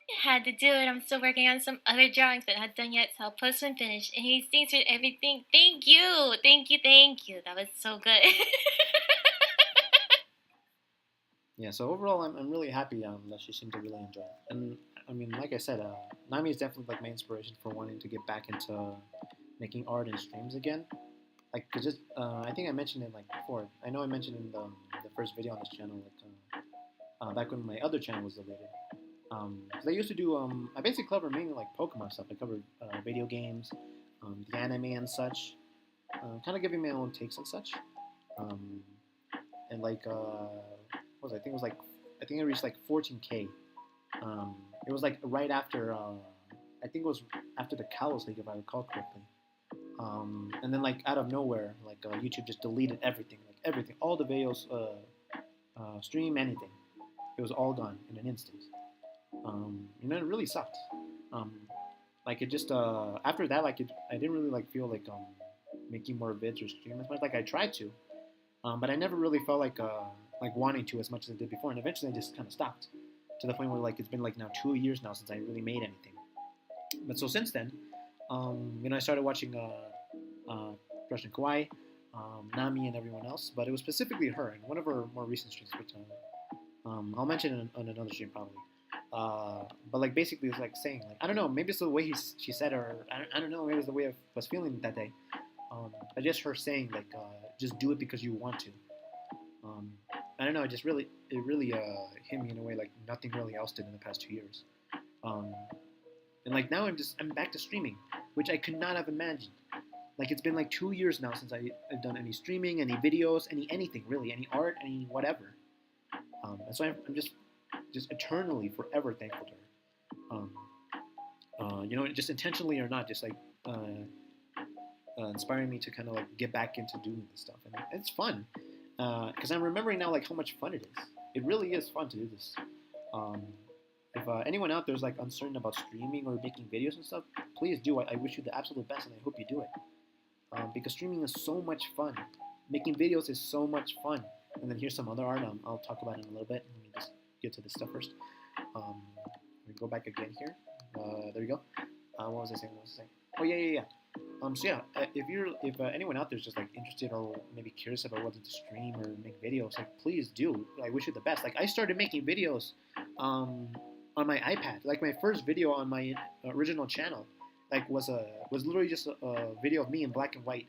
I had to do it. I'm still working on some other drawings, but not done yet, so I'll post when finished. And he thinks with everything. Thank you. That was so good. Yeah, so overall, I'm really happy that she seemed to really enjoy it. And I mean, like I said, Nami is definitely like my inspiration for wanting to get back into making art and streams again. Like, cause just I think I mentioned it like before. I know I mentioned in the first video on this channel, like back when my other channel was deleted. Cause I used to do I basically covered mainly like Pokemon stuff. I covered video games, the anime and such, kind of giving my own takes and such. And like what was it? I think it reached like 14K. It was like right after I think it was after the Kalos League if I recall correctly. And then like out of nowhere, like YouTube just deleted everything, all the videos, stream, anything. It was all gone in an instant. It really sucked. Like it just after that, like I didn't really like feel like making more vids or stream as much. Like I tried to, but I never really felt like wanting to as much as I did before. And eventually, I just kind of stopped to the point where like it's been like now 2 years now since I really made anything. But so since then, I started watching Crush and Kawaii, Nami, and everyone else. But it was specifically her in one of her more recent streams, which I'll mention on another stream probably. But like basically it's like saying like I don't know, maybe it's the way she said, or I don't know, maybe it's the way I was feeling that day. But just her saying like just do it because you want to. Um, I don't know, it really hit me in a way like nothing really else did in the past 2 years. Um, and like now I'm back to streaming, which I could not have imagined. Like it's been like 2 years now since I've done any streaming, any videos, anything really, any art, any whatever. And so I'm just eternally, forever thankful to her. Just intentionally or not, just like inspiring me to kind of like get back into doing this stuff, and it's fun because I'm remembering now like how much fun it is. It really is fun to do this. Um, if anyone out there is like uncertain about streaming or making videos and stuff, please do. I wish you the absolute best, and I hope you do it because streaming is so much fun. Making videos is so much fun. And then here's some other art. I'll talk about it in a little bit. Let me just get to this stuff first. Let me go back again here. There we go. What was I saying? Oh yeah. If anyone out there is just like interested or maybe curious about whether to stream or make videos, like please do. I wish you the best. Like I started making videos on my iPad. Like my first video on my original channel, like was literally just a video of me in black and white.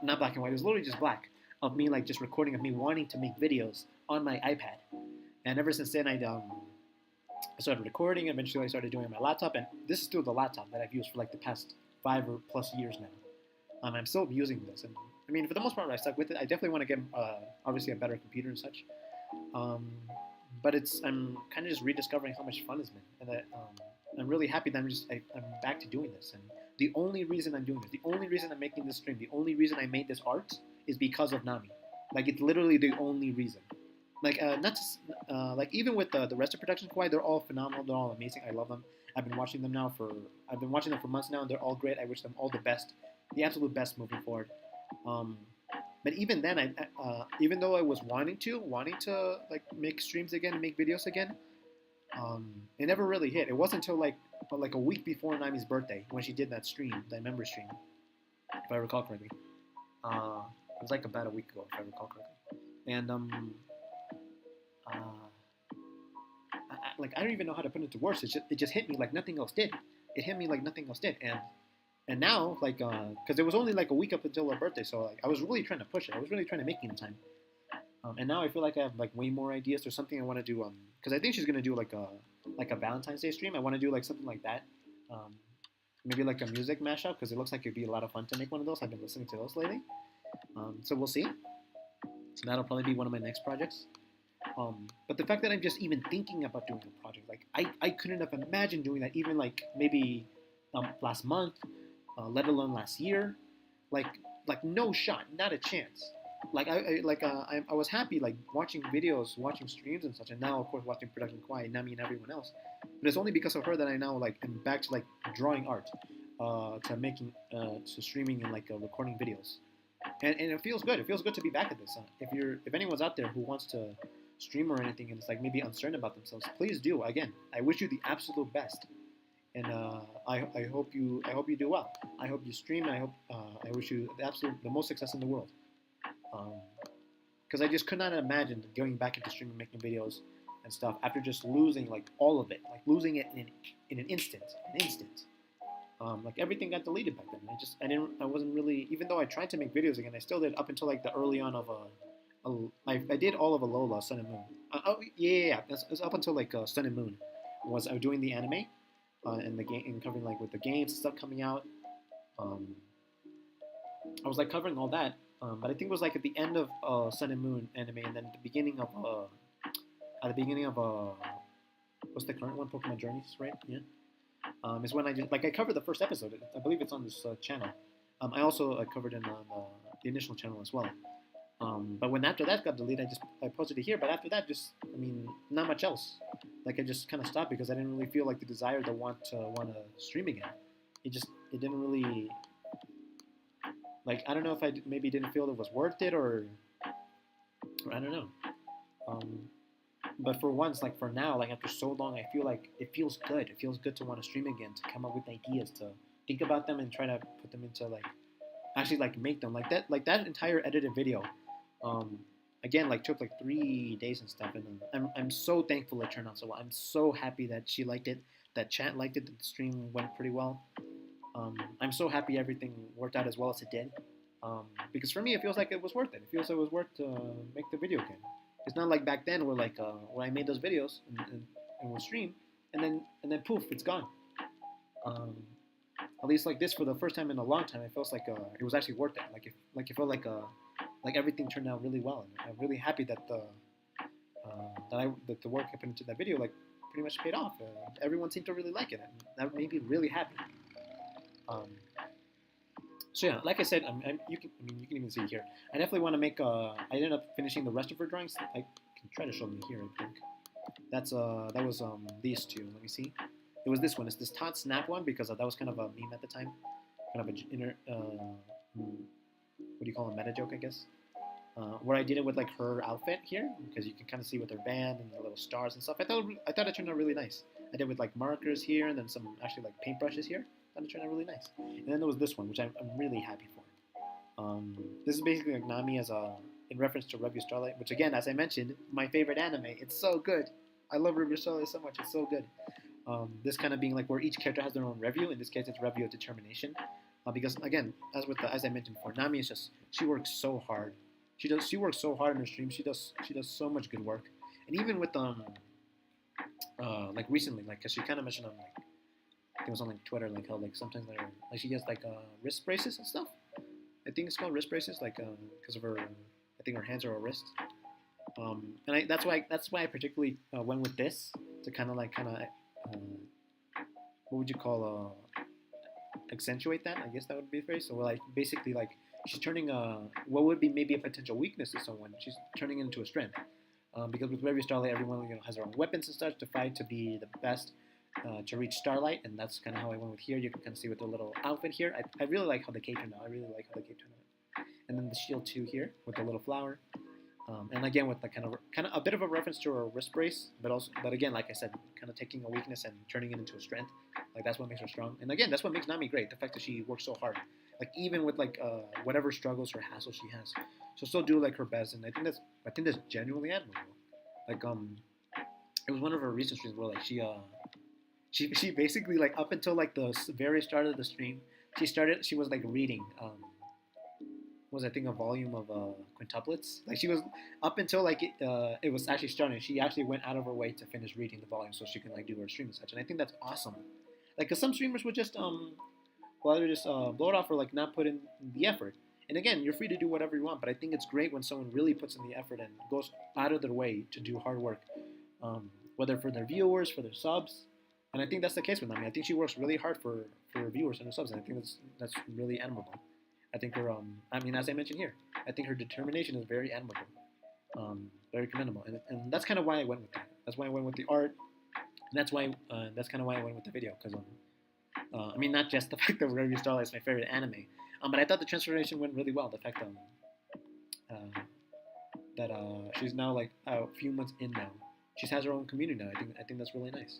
Not black and white. It was literally just black. Of me like just recording of me wanting to make videos on my iPad, and ever since then I started recording. Eventually I started doing it on my laptop, and this is still the laptop that I've used for like the past 5 or plus years now. I'm still using this, and I mean for the most part I stuck with it. I definitely want to get obviously a better computer and such, but I'm kind of just rediscovering how much fun it's been, and that I'm really happy that I'm back to doing this. And the only reason I'm doing this, the only reason I'm making this stream, the only reason I made this art is because of Nami. Like it's literally the only reason. Like not just like even with the rest of Production Kawaii, they're all phenomenal. They're all amazing. I love them. I've been watching them for months now, and they're all great. I wish them all the best, the absolute best moving forward. But even then, even though I was wanting to like make streams again and make videos again, it never really hit. It wasn't until like a week before Nami's birthday when she did that stream, that member stream, if I recall correctly. It was like about a week ago, if I recall correctly. And I don't even know how to put it into words. It just hit me like nothing else did. It hit me like nothing else did. And now like because it was only like a week up until her birthday, so like I was really trying to push it. I was really trying to make it in time. And now I feel like I have like way more ideas. There's something I want to do. Because I think she's gonna do like a Valentine's Day stream. I want to do like something like that. Maybe like a music mashup because it looks like it'd be a lot of fun to make one of those. I've been listening to those lately. So we'll see. So that'll probably be one of my next projects. But the fact that I'm just even thinking about doing a project, like I couldn't have imagined doing that even like maybe last month, let alone last year. Like no shot, not a chance. Like I was happy like watching videos, watching streams and such, and now of course watching Production Kawaii, Nami, and everyone else. But it's only because of her that I now like am back to like drawing art, to making, to streaming and like recording videos. And it feels good. It feels good to be back at this. If anyone's out there who wants to stream or anything and is like maybe uncertain about themselves, please do. Again, I wish you the absolute best, and I hope you do well. I hope you stream. I wish you the most success in the world. Because I just could not imagine going back into streaming, making videos and stuff after just losing like all of it, like losing it in an instant. Like everything got deleted back then. I wasn't really, even though I tried to make videos again, I still did up until like the early on of I did all of Alola, Sun and Moon. Yeah. It was up until like Sun and Moon. I was doing the anime and the game and covering like with the games and stuff coming out. I was like covering all that, but I think it was like at the end of Sun and Moon anime, and then at the beginning of what's the current one? Pokemon Journeys, right? Yeah. Is when I covered the first episode. I believe it's on this channel. I also covered it on the initial channel as well. But when after that got deleted, I posted it here. But after that, not much else. Like I just kind of stopped because I didn't really feel like the desire to want to stream again. It didn't really, like, I don't know if I maybe didn't feel it was worth it or I don't know. But for once, like for now, like after so long, I feel like it feels good. It feels good to want to stream again, to come up with ideas, to think about them and try to put them into like actually like make them like that entire edited video. Um, Again, like took like 3 days and stuff, and I'm so thankful it turned out so well. I'm so happy that she liked it, that chat liked it, that the stream went pretty well. I'm so happy everything worked out as well as it did. Because for me, it feels like it was worth it. It feels like it was worth to make the video again. It's not like back then where like when I made those videos and would stream, and then poof, it's gone. Um, at least like this for the first time in a long time, it feels like it was actually worth it. Like it felt like everything turned out really well, and I'm really happy that that the work I put into that video like pretty much paid off. Everyone seemed to really like it, and that made me really happy. Um, so yeah, like I said, you can even see here. I definitely want to make. I ended up finishing the rest of her drawings. I can try to show them here. I think that was these two. Let me see. It was this one. It's this Tot Snap one because that was kind of a meme at the time, kind of a inner what do you call a meta joke, I guess. Where I did it with like her outfit here, because you can kind of see with her band and the little stars and stuff. I thought it turned out really nice. I did with like markers here and then some actually like paintbrushes here. I thought it turned out really nice. And then there was this one, which I'm really happy for. This is basically like Nami as a in reference to Revue Starlight, which again, as I mentioned, my favorite anime. It's so good. I love Revue Starlight so much. It's so good. This kind of being like where each character has their own review. In this case, it's review of determination. Because again, as I mentioned before, Nami is just she works so hard. She works so hard in her stream. She does so much good work. And even with like recently, like cause she kind of mentioned on like I think it was on like Twitter, like how like sometimes like she gets like wrist braces and stuff. I think it's called wrist braces, like because of her I think her hands are her wrists. And that's why I particularly went with this to kind of what would you call accentuate that? I guess that would be the phrase. So like basically like she's turning what would be maybe a potential weakness to someone, she's turning it into a strength. Because with Revue Starlight, everyone has their own weapons and stuff to fight to be the best to reach Starlight, and that's kind of how I went with here. You can kind of see with the little outfit here. I really like how the cape turned out. I really like how the cape turned out. And then the shield too here with the little flower. And again with the kind of a bit of a reference to her wrist brace, but again, like I said, kind of taking a weakness and turning it into a strength. Like that's what makes her strong. And again, that's what makes Nami great. The fact that she works so hard, like even with like whatever struggles or hassles she has, she'll still do like her best. And I think that's genuinely admirable. Like it was one of her recent streams where like she basically like up until like the very start of the stream, she was like reading. Was I think a volume of quintuplets. Like she was up until like it was actually starting. She actually went out of her way to finish reading the volume so she can like do her stream and such. And I think that's awesome. Like, cause some streamers would just either just blow it off or like not put in the effort. And again, you're free to do whatever you want. But I think it's great when someone really puts in the effort and goes out of their way to do hard work, whether for their viewers, for their subs. And I think that's the case with Nami. I think she works really hard for her viewers and her subs. And I think that's really admirable. I think her, as I mentioned here, I think her determination is very admirable, very commendable, and that's kind of why I went with that. That's why I went with the art, and that's kind of why I went with the video, because not just the fact that Revue Starlight is my favorite anime, but I thought the transformation went really well. The fact that she's now like a few months in now, she has her own community now. I think that's really nice.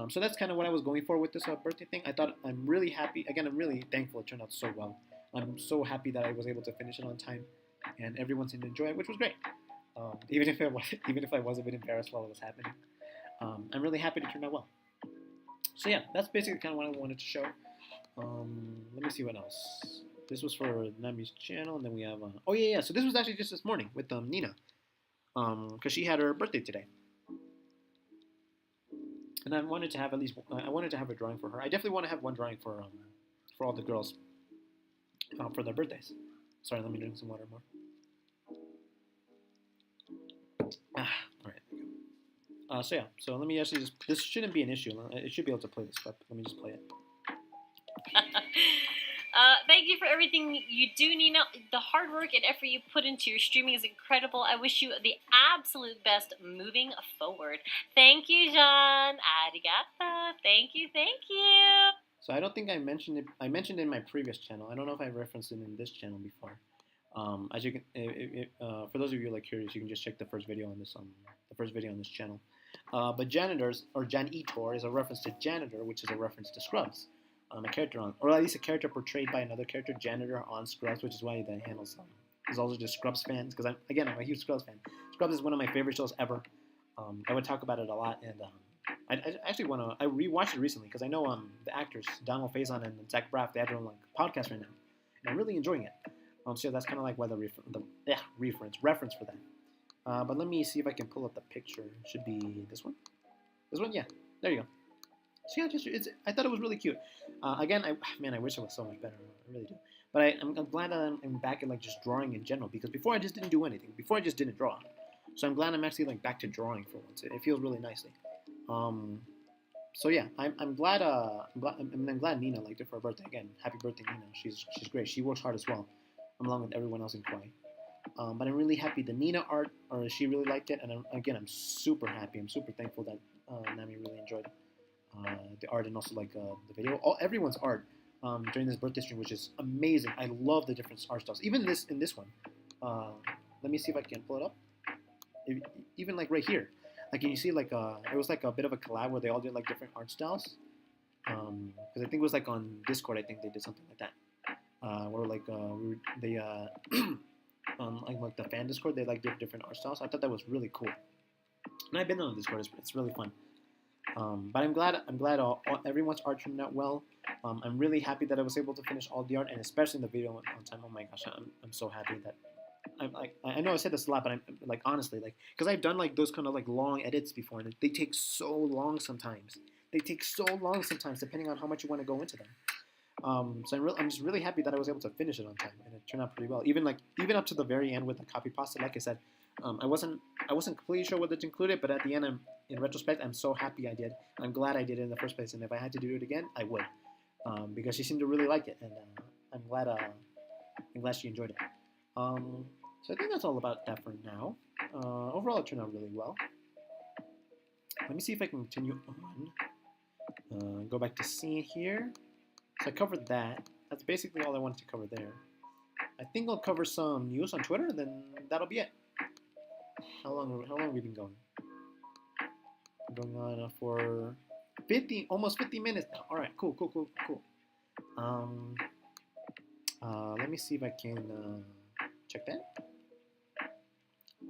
So that's kind of what I was going for with this birthday thing. I'm really happy. Again, I'm really thankful it turned out so well. I'm so happy that I was able to finish it on time, and everyone seemed to enjoy it, which was great. Even if I was a bit embarrassed while it was happening, I'm really happy it turned out well. So yeah, that's basically kind of what I wanted to show. Let me see what else. This was for Nami's channel, and then we have oh yeah. So this was actually just this morning with Nina, because she had her birthday today. And I wanted to have a drawing for her. I definitely want to have one drawing for all the girls for their birthdays. Sorry, let me drink some water more. All right. So yeah. So let me actually this shouldn't be an issue. It should be able to play this clip. Let me just play it. Thank you for everything you do, Nina. The hard work and effort you put into your streaming is incredible. I wish you the absolute best moving forward. Thank you, John. Arigato. Thank you. So I don't think I mentioned it. I mentioned it in my previous channel. I don't know if I referenced it in this channel before. As you can, for those of you like curious, you can just check the first video on this channel. But janitors or janitor is a reference to janitor, which is a reference to scrubs, a character on, or at least a character portrayed by another character, janitor on Scrubs, which is why the handles is also just Scrubs fans because I'm a huge Scrubs fan. Scrubs is one of my favorite shows ever. I would talk about it a lot, and I actually want to. I rewatched it recently because I know the actors Donald Faison and Zach Braff, they have their own like podcast right now, and I'm really enjoying it. So that's kind of like why the reference for that. But let me see if I can pull up the picture. Should be this one. This one, yeah. There you go. So yeah, I thought it was really cute. Again, I wish it was so much better. I really do. But I'm glad that I'm back at like just drawing in general because before I just didn't do anything. Before I just didn't draw. So I'm glad I'm actually like back to drawing for once. It feels really nicely. So yeah, I'm glad. I'm glad Nina liked it for her birthday. Again, happy birthday, Nina. She's great. She works hard as well, along with everyone else in Kauai. But I'm really happy the Nina art, or she really liked it, and I'm super happy. I'm super thankful that Nami really enjoyed the art and also like the video. Everyone's art during this birthday stream, which is amazing. I love the different art styles. Even in this one. Let me see if I can pull it up. Even like right here, like can you see like it was like a bit of a collab where they all did like different art styles. Because I think it was like on Discord. I think they did something like that. Where like they on like the fan Discord, they like did different art styles. I thought that was really cool. And I've been on Discord. It's really fun. But I'm glad everyone's art turned out well. I'm really happy that I was able to finish all the art, and especially the video on time. Oh my gosh, I'm so happy that I know I said this a lot, but I'm like honestly like because I've done like those kind of like long edits before, and they take so long sometimes. Depending on how much you want to go into them. So I'm just really happy that I was able to finish it on time, and it turned out pretty well. Even up to the very end with the copy pasta, like I said, I wasn't completely sure what it included, but at the end, in retrospect, I'm so happy I did. I'm glad I did it in the first place, and if I had to do it again, I would, because she seemed to really like it, and I'm glad she enjoyed it. So I think that's all about that for now. Overall, it turned out really well. Let me see if I can continue on. Go back to scene here. So I covered that. That's basically all I wanted to cover there. I think I'll cover some news on Twitter, and then that'll be it. How long have we been going? Going on for almost 50 minutes now. All right, cool. Let me see if I can check that.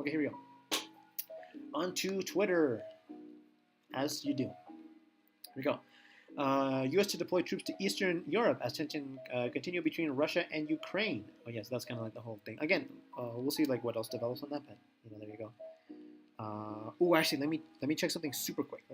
Okay, here we go. On to Twitter, as you do. Here we go. U.S. to deploy troops to Eastern Europe as tension continue between Russia and Ukraine. Oh yes, that's kind of like the whole thing. Again, we'll see like what else develops on that, but there you go. Actually, let me check something super quick.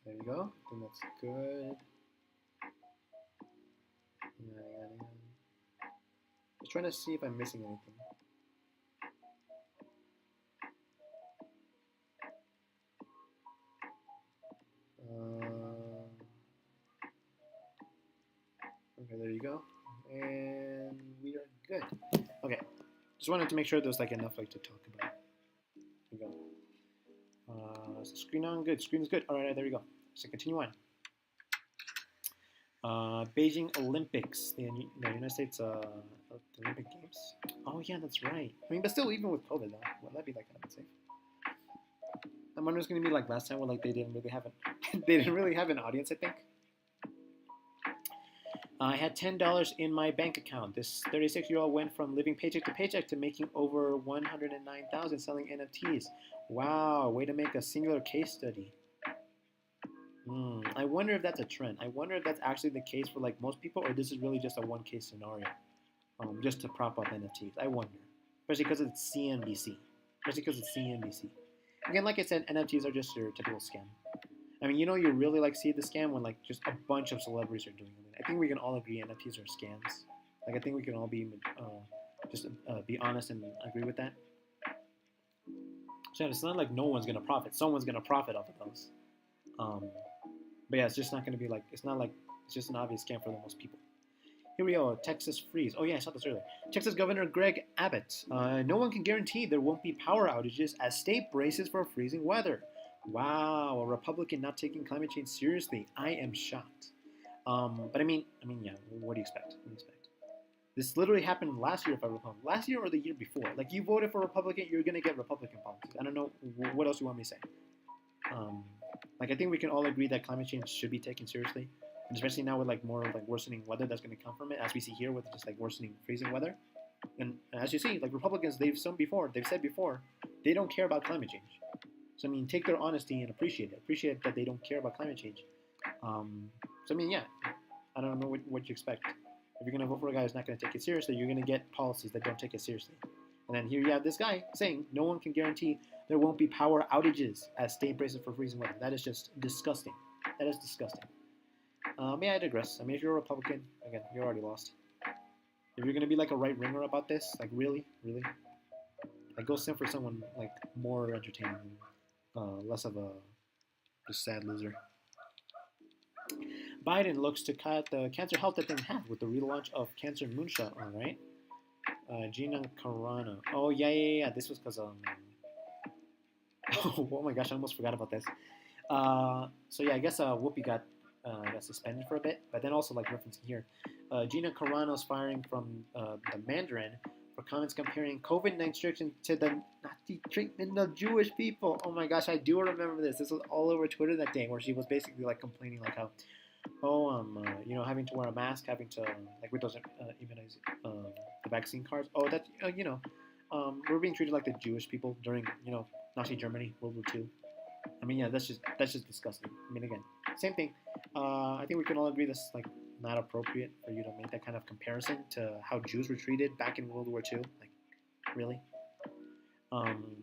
There you go. I think that's good. Just trying to see if I'm missing anything. Okay, there you go. And we are good. Okay. Just wanted to make sure there's like enough like to talk about. There we go. So screen on, good. Screen is good. All right, there we go. So continue on. Beijing Olympics, the United States Olympic Games. Oh yeah, that's right. I mean, but still, even with COVID, though, that'd be like kind of safe. I'm wondering it's gonna be like last time, where like they didn't really have an audience. I think. I had $10 in my bank account. This 36-year-old went from living paycheck to paycheck to making over $109,000 selling NFTs. Wow, way to make a singular case study. I wonder if that's a trend. I wonder if that's actually the case for like most people, or this is really just a one-case scenario, just to prop up NFTs. I wonder, especially because it's CNBC. Again, like I said, NFTs are just your typical scam. I mean, you really like see the scam when like just a bunch of celebrities are doing it. I think we can all agree NFTs are scams. Like I think we can all be be honest and agree with that. So it's not like no one's gonna profit. Someone's gonna profit off of those. But yeah, it's just not going to be like it's not like it's just an obvious scam for the most people. Here we go. Texas freeze. Oh yeah, I saw this earlier. Texas Governor Greg Abbott. No one can guarantee there won't be power outages as state braces for freezing weather. Wow, a Republican not taking climate change seriously. I am shocked. But yeah. What do you expect? What do you expect? This literally happened last year, if I recall. Last year or the year before. Like, you voted for Republican, you're gonna get Republican policies. I don't know what else you want me to say. Like, I think we can all agree that climate change should be taken seriously, and especially now with like more like worsening weather that's gonna come from it, as we see here with just like worsening freezing weather. And as you see, like Republicans, they've said before, they don't care about climate change. So I mean, take their honesty and appreciate it. Appreciate that they don't care about climate change. So I mean, yeah, I don't know what you expect. If you're going to vote for a guy who's not going to take it seriously, you're going to get policies that don't take it seriously. And then here you have this guy saying no one can guarantee there won't be power outages as state braces for freezing weather. That is just disgusting. That is disgusting. Yeah, I digress. I mean, if you're a Republican, again, you're already lost. If you're going to be like a right-winger about this, like really, like go send for someone like more entertaining, less of a just sad loser. Biden looks to cut the cancer health debt in half with the relaunch of Cancer Moonshot. All right. Gina Carano. Oh yeah. This was because oh my gosh, I almost forgot about this. So yeah, I guess Whoopi got suspended for a bit, but then also like referencing here, Gina Carano's firing from the Mandarin for comments comparing COVID-19 restrictions to the Nazi treatment of Jewish people. Oh my gosh, I do remember this. This was all over Twitter that day, where she was basically like complaining like how, having to wear a mask, having to like with those the vaccine cards. Oh, that we're being treated like the Jewish people during Nazi Germany, World War II. I mean, yeah, that's just disgusting. I mean, again, same thing. I think we can all agree that's like not appropriate for you to make that kind of comparison to how Jews were treated back in World War II. Like, really?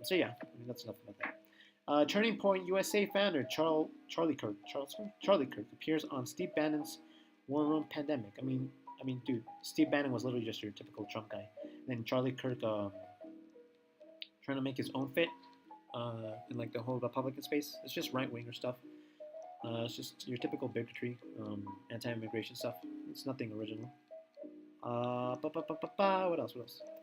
So yeah, I mean, that's enough about that. Turning Point USA founder Charlie Kirk appears on Steve Bannon's War Room Pandemic. I mean, dude, Steve Bannon was literally just your typical Trump guy. And then Charlie Kirk trying to make his own fit in like the whole Republican space. It's just right-winger stuff. It's just your typical bigotry, anti-immigration stuff. It's nothing original. What else?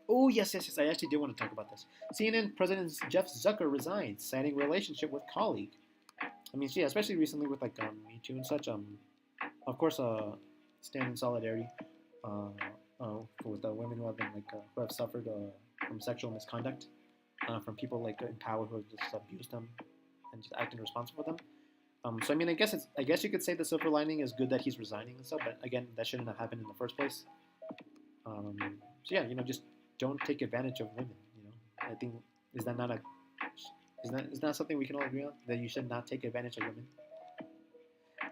Oh, yes. I actually did want to talk about this. CNN President Jeff Zucker resigns, citing relationship with colleague. I mean, yeah, especially recently with like Me Too and such. Of course, stand in solidarity with the women who have been who have suffered from sexual misconduct from people like in power who have just abused them and just acting responsible for them. So I mean, I guess you could say the silver lining is good that he's resigning and stuff, but again, that shouldn't have happened in the first place. So yeah, just don't take advantage of women. I think is that something we can all agree on, that you should not take advantage of women?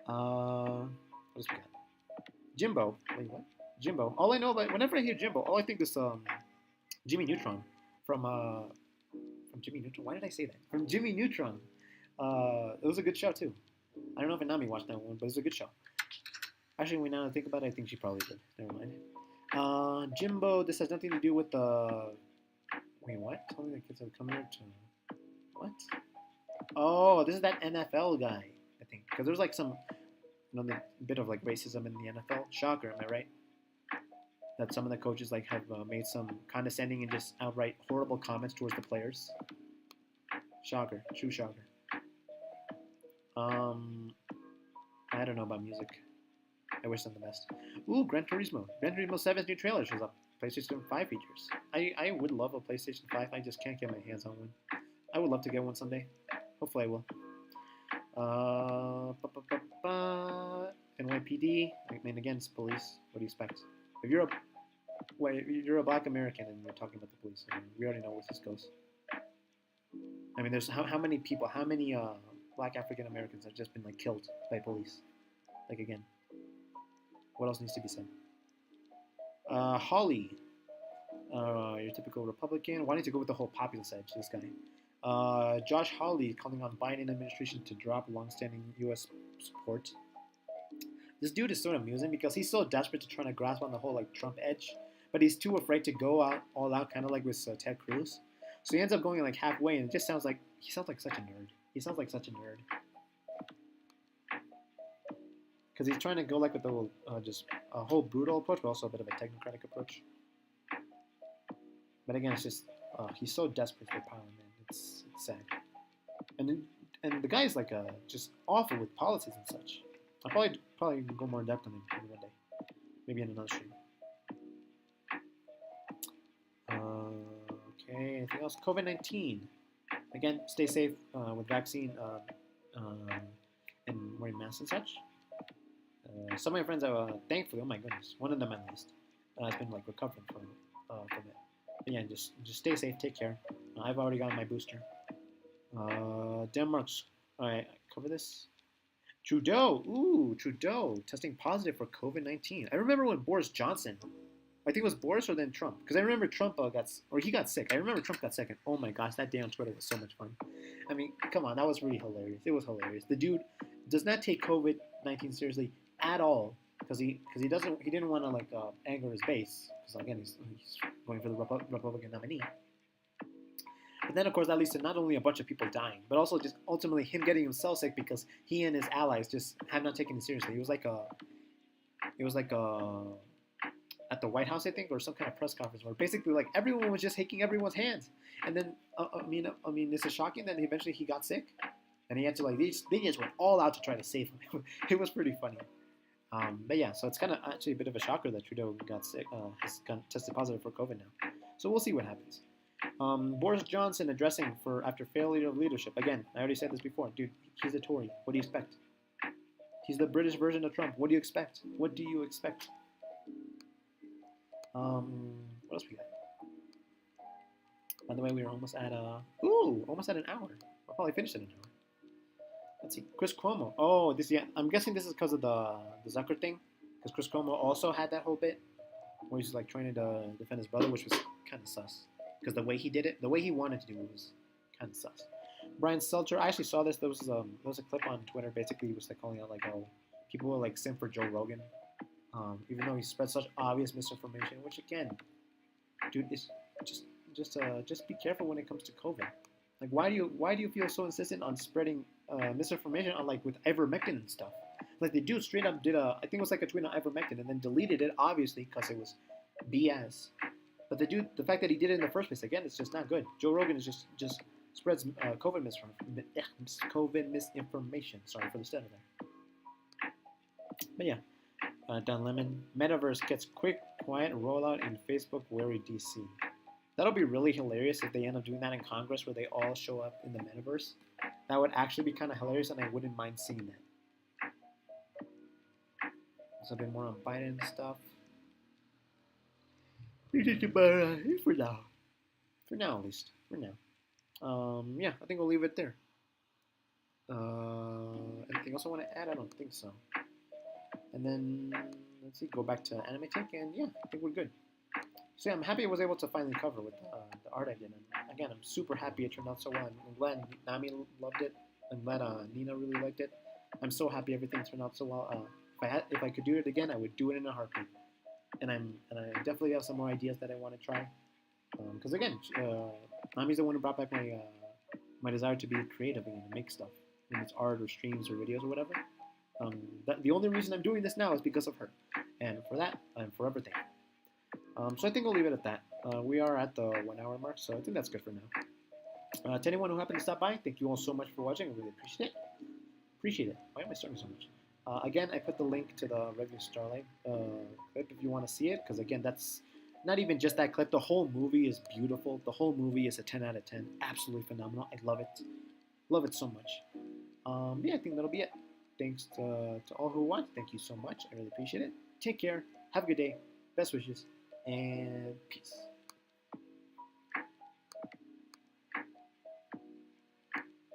What else we got? Jimbo. Wait, what? Jimbo. All I know about whenever I hear Jimbo, all I think is Jimmy Neutron from Jimmy Neutron. Why did I say that? From Jimmy Neutron. It was a good show too. I don't know if Inami watched that one, but it was a good show. Actually, now that I think about it, I think she probably did. Never mind. Jimbo, this has nothing to do with the... Wait, what? Tell me the kids have come here to... What? Oh, this is that NFL guy, I think. Because there's like some bit of like racism in the NFL. Shocker, am I right? That some of the coaches have made some condescending and just outright horrible comments towards the players. Shocker. True shocker. I don't know about music. I wish them the best. Ooh, Gran Turismo. Gran Turismo 7's new trailer shows up. PlayStation 5 features. I would love a PlayStation 5. I just can't get my hands on one. I would love to get one someday. Hopefully I will. NYPD. I mean, again, it's police. What do you expect? If you're a black American and you're talking about the police, I mean, we already know where this goes. I mean, there's how many people, how many black African Americans have just been killed by police? Again, what else needs to be said? Hawley, your typical Republican. Why don't you go with the whole populist edge? This guy, Josh Hawley, calling on Biden administration to drop longstanding U.S. support. This dude is sort of amusing because he's so desperate to try to grasp on the whole Trump edge, but he's too afraid to go all out, kind of like with Ted Cruz. So he ends up going halfway, and it just sounds like such a nerd. He sounds like such a nerd. because he's trying to go like with the just a whole brutal approach, but also a bit of a technocratic approach. But again, it's just he's so desperate for power, man. It's sad. And the guy's like just awful with policies and such. I'll probably go more in depth on him maybe one day, maybe in another stream. Okay, anything else? COVID-19. Again, stay safe with vaccine and wearing masks and such. Some of my friends have, thankfully, oh my goodness, one of them at least, has been like recovering from it. But yeah, just stay safe, take care. I've already gotten my booster. Denmark's, alright, cover this. Trudeau testing positive for COVID-19. I remember when Boris Johnson, I think it was Boris or then Trump, because I remember Trump he got sick. I remember Trump got sick, and oh my gosh, that day on Twitter was so much fun. I mean, come on, that was really hilarious. It was hilarious. The dude does not take COVID-19 seriously at all, because he didn't want to like anger his base, because again he's going for the Republican nominee. But then of course that leads to not only a bunch of people dying, but also just ultimately him getting himself sick because he and his allies just have not taken it seriously. It was like at the White House, I think, or some kind of press conference where basically like everyone was just shaking everyone's hands, and then I mean, this is shocking that eventually he got sick, and he had to like they just went all out to try to save him. It was pretty funny. But yeah, so it's kind of actually a bit of a shocker that Trudeau got sick, has tested positive for COVID now. So we'll see what happens. Boris Johnson addressing after failure of leadership. Again, I already said this before. Dude, he's a Tory. What do you expect? He's the British version of Trump. What do you expect? What do you expect? What else we got? By the way, we are almost at almost at an hour. I'll probably finish it in an hour. Let's see. Chris Cuomo. Oh, I'm guessing this is because of the Zucker thing. Because Chris Cuomo also had that whole bit where he's like trying to defend his brother, which was kind of sus. Because the way he did it, the way he wanted to do it was kind of sus. Brian Seltzer. I actually saw this. There was a clip on Twitter. Basically, he was like calling out like, oh, people will like simp for Joe Rogan, even though he spread such obvious misinformation. Which again, dude, is just be careful when it comes to COVID. Like, why do you feel so insistent on spreading misinformation on like with ivermectin and stuff? Like the dude straight up did I think it was like a tweet on ivermectin and then deleted it obviously because it was BS. But the fact that he did it in the first place, again, it's just not good. Joe Rogan is just spreads COVID misinformation. Sorry for the stutter there. But yeah, Don Lemon. Metaverse gets quick, quiet rollout in Facebook wary DC. That'll be really hilarious if they end up doing that in Congress where they all show up in the metaverse. That would actually be kind of hilarious, and I wouldn't mind seeing that. There's a bit more on Biden stuff. For now. For now, at least. For now. Yeah, I think we'll leave it there. Anything else I want to add? I don't think so. And then, let's see, go back to Anime Tech, and yeah, I think we're good. So yeah, I'm happy I was able to finally cover with the art I did. And again, I'm super happy it turned out so well. I'm glad Nami loved it. I'm glad Nina really liked it. I'm so happy everything turned out so well. If I could do it again, I would do it in a heartbeat. And I definitely have some more ideas that I want to try. Because again, Nami's the one who brought back my desire to be creative and make stuff, whether it's art or streams or videos or whatever. The only reason I'm doing this now is because of her, and for that, I'm forever thankful. So I think I'll leave it at that. We are at the 1 hour mark, so I think that's good for now. To anyone who happened to stop by, thank you all so much for watching. I really appreciate it. Why am I starting so much? Again, I put the link to the Regular Starlight clip if you want to see it, because again, that's not even just that clip. The whole movie is beautiful. The whole movie is a 10 out of 10. Absolutely phenomenal. I love it. Love it so much. Yeah, I think that'll be it. Thanks to all who watched. Thank you so much. I really appreciate it. Take care. Have a good day. Best wishes. And peace.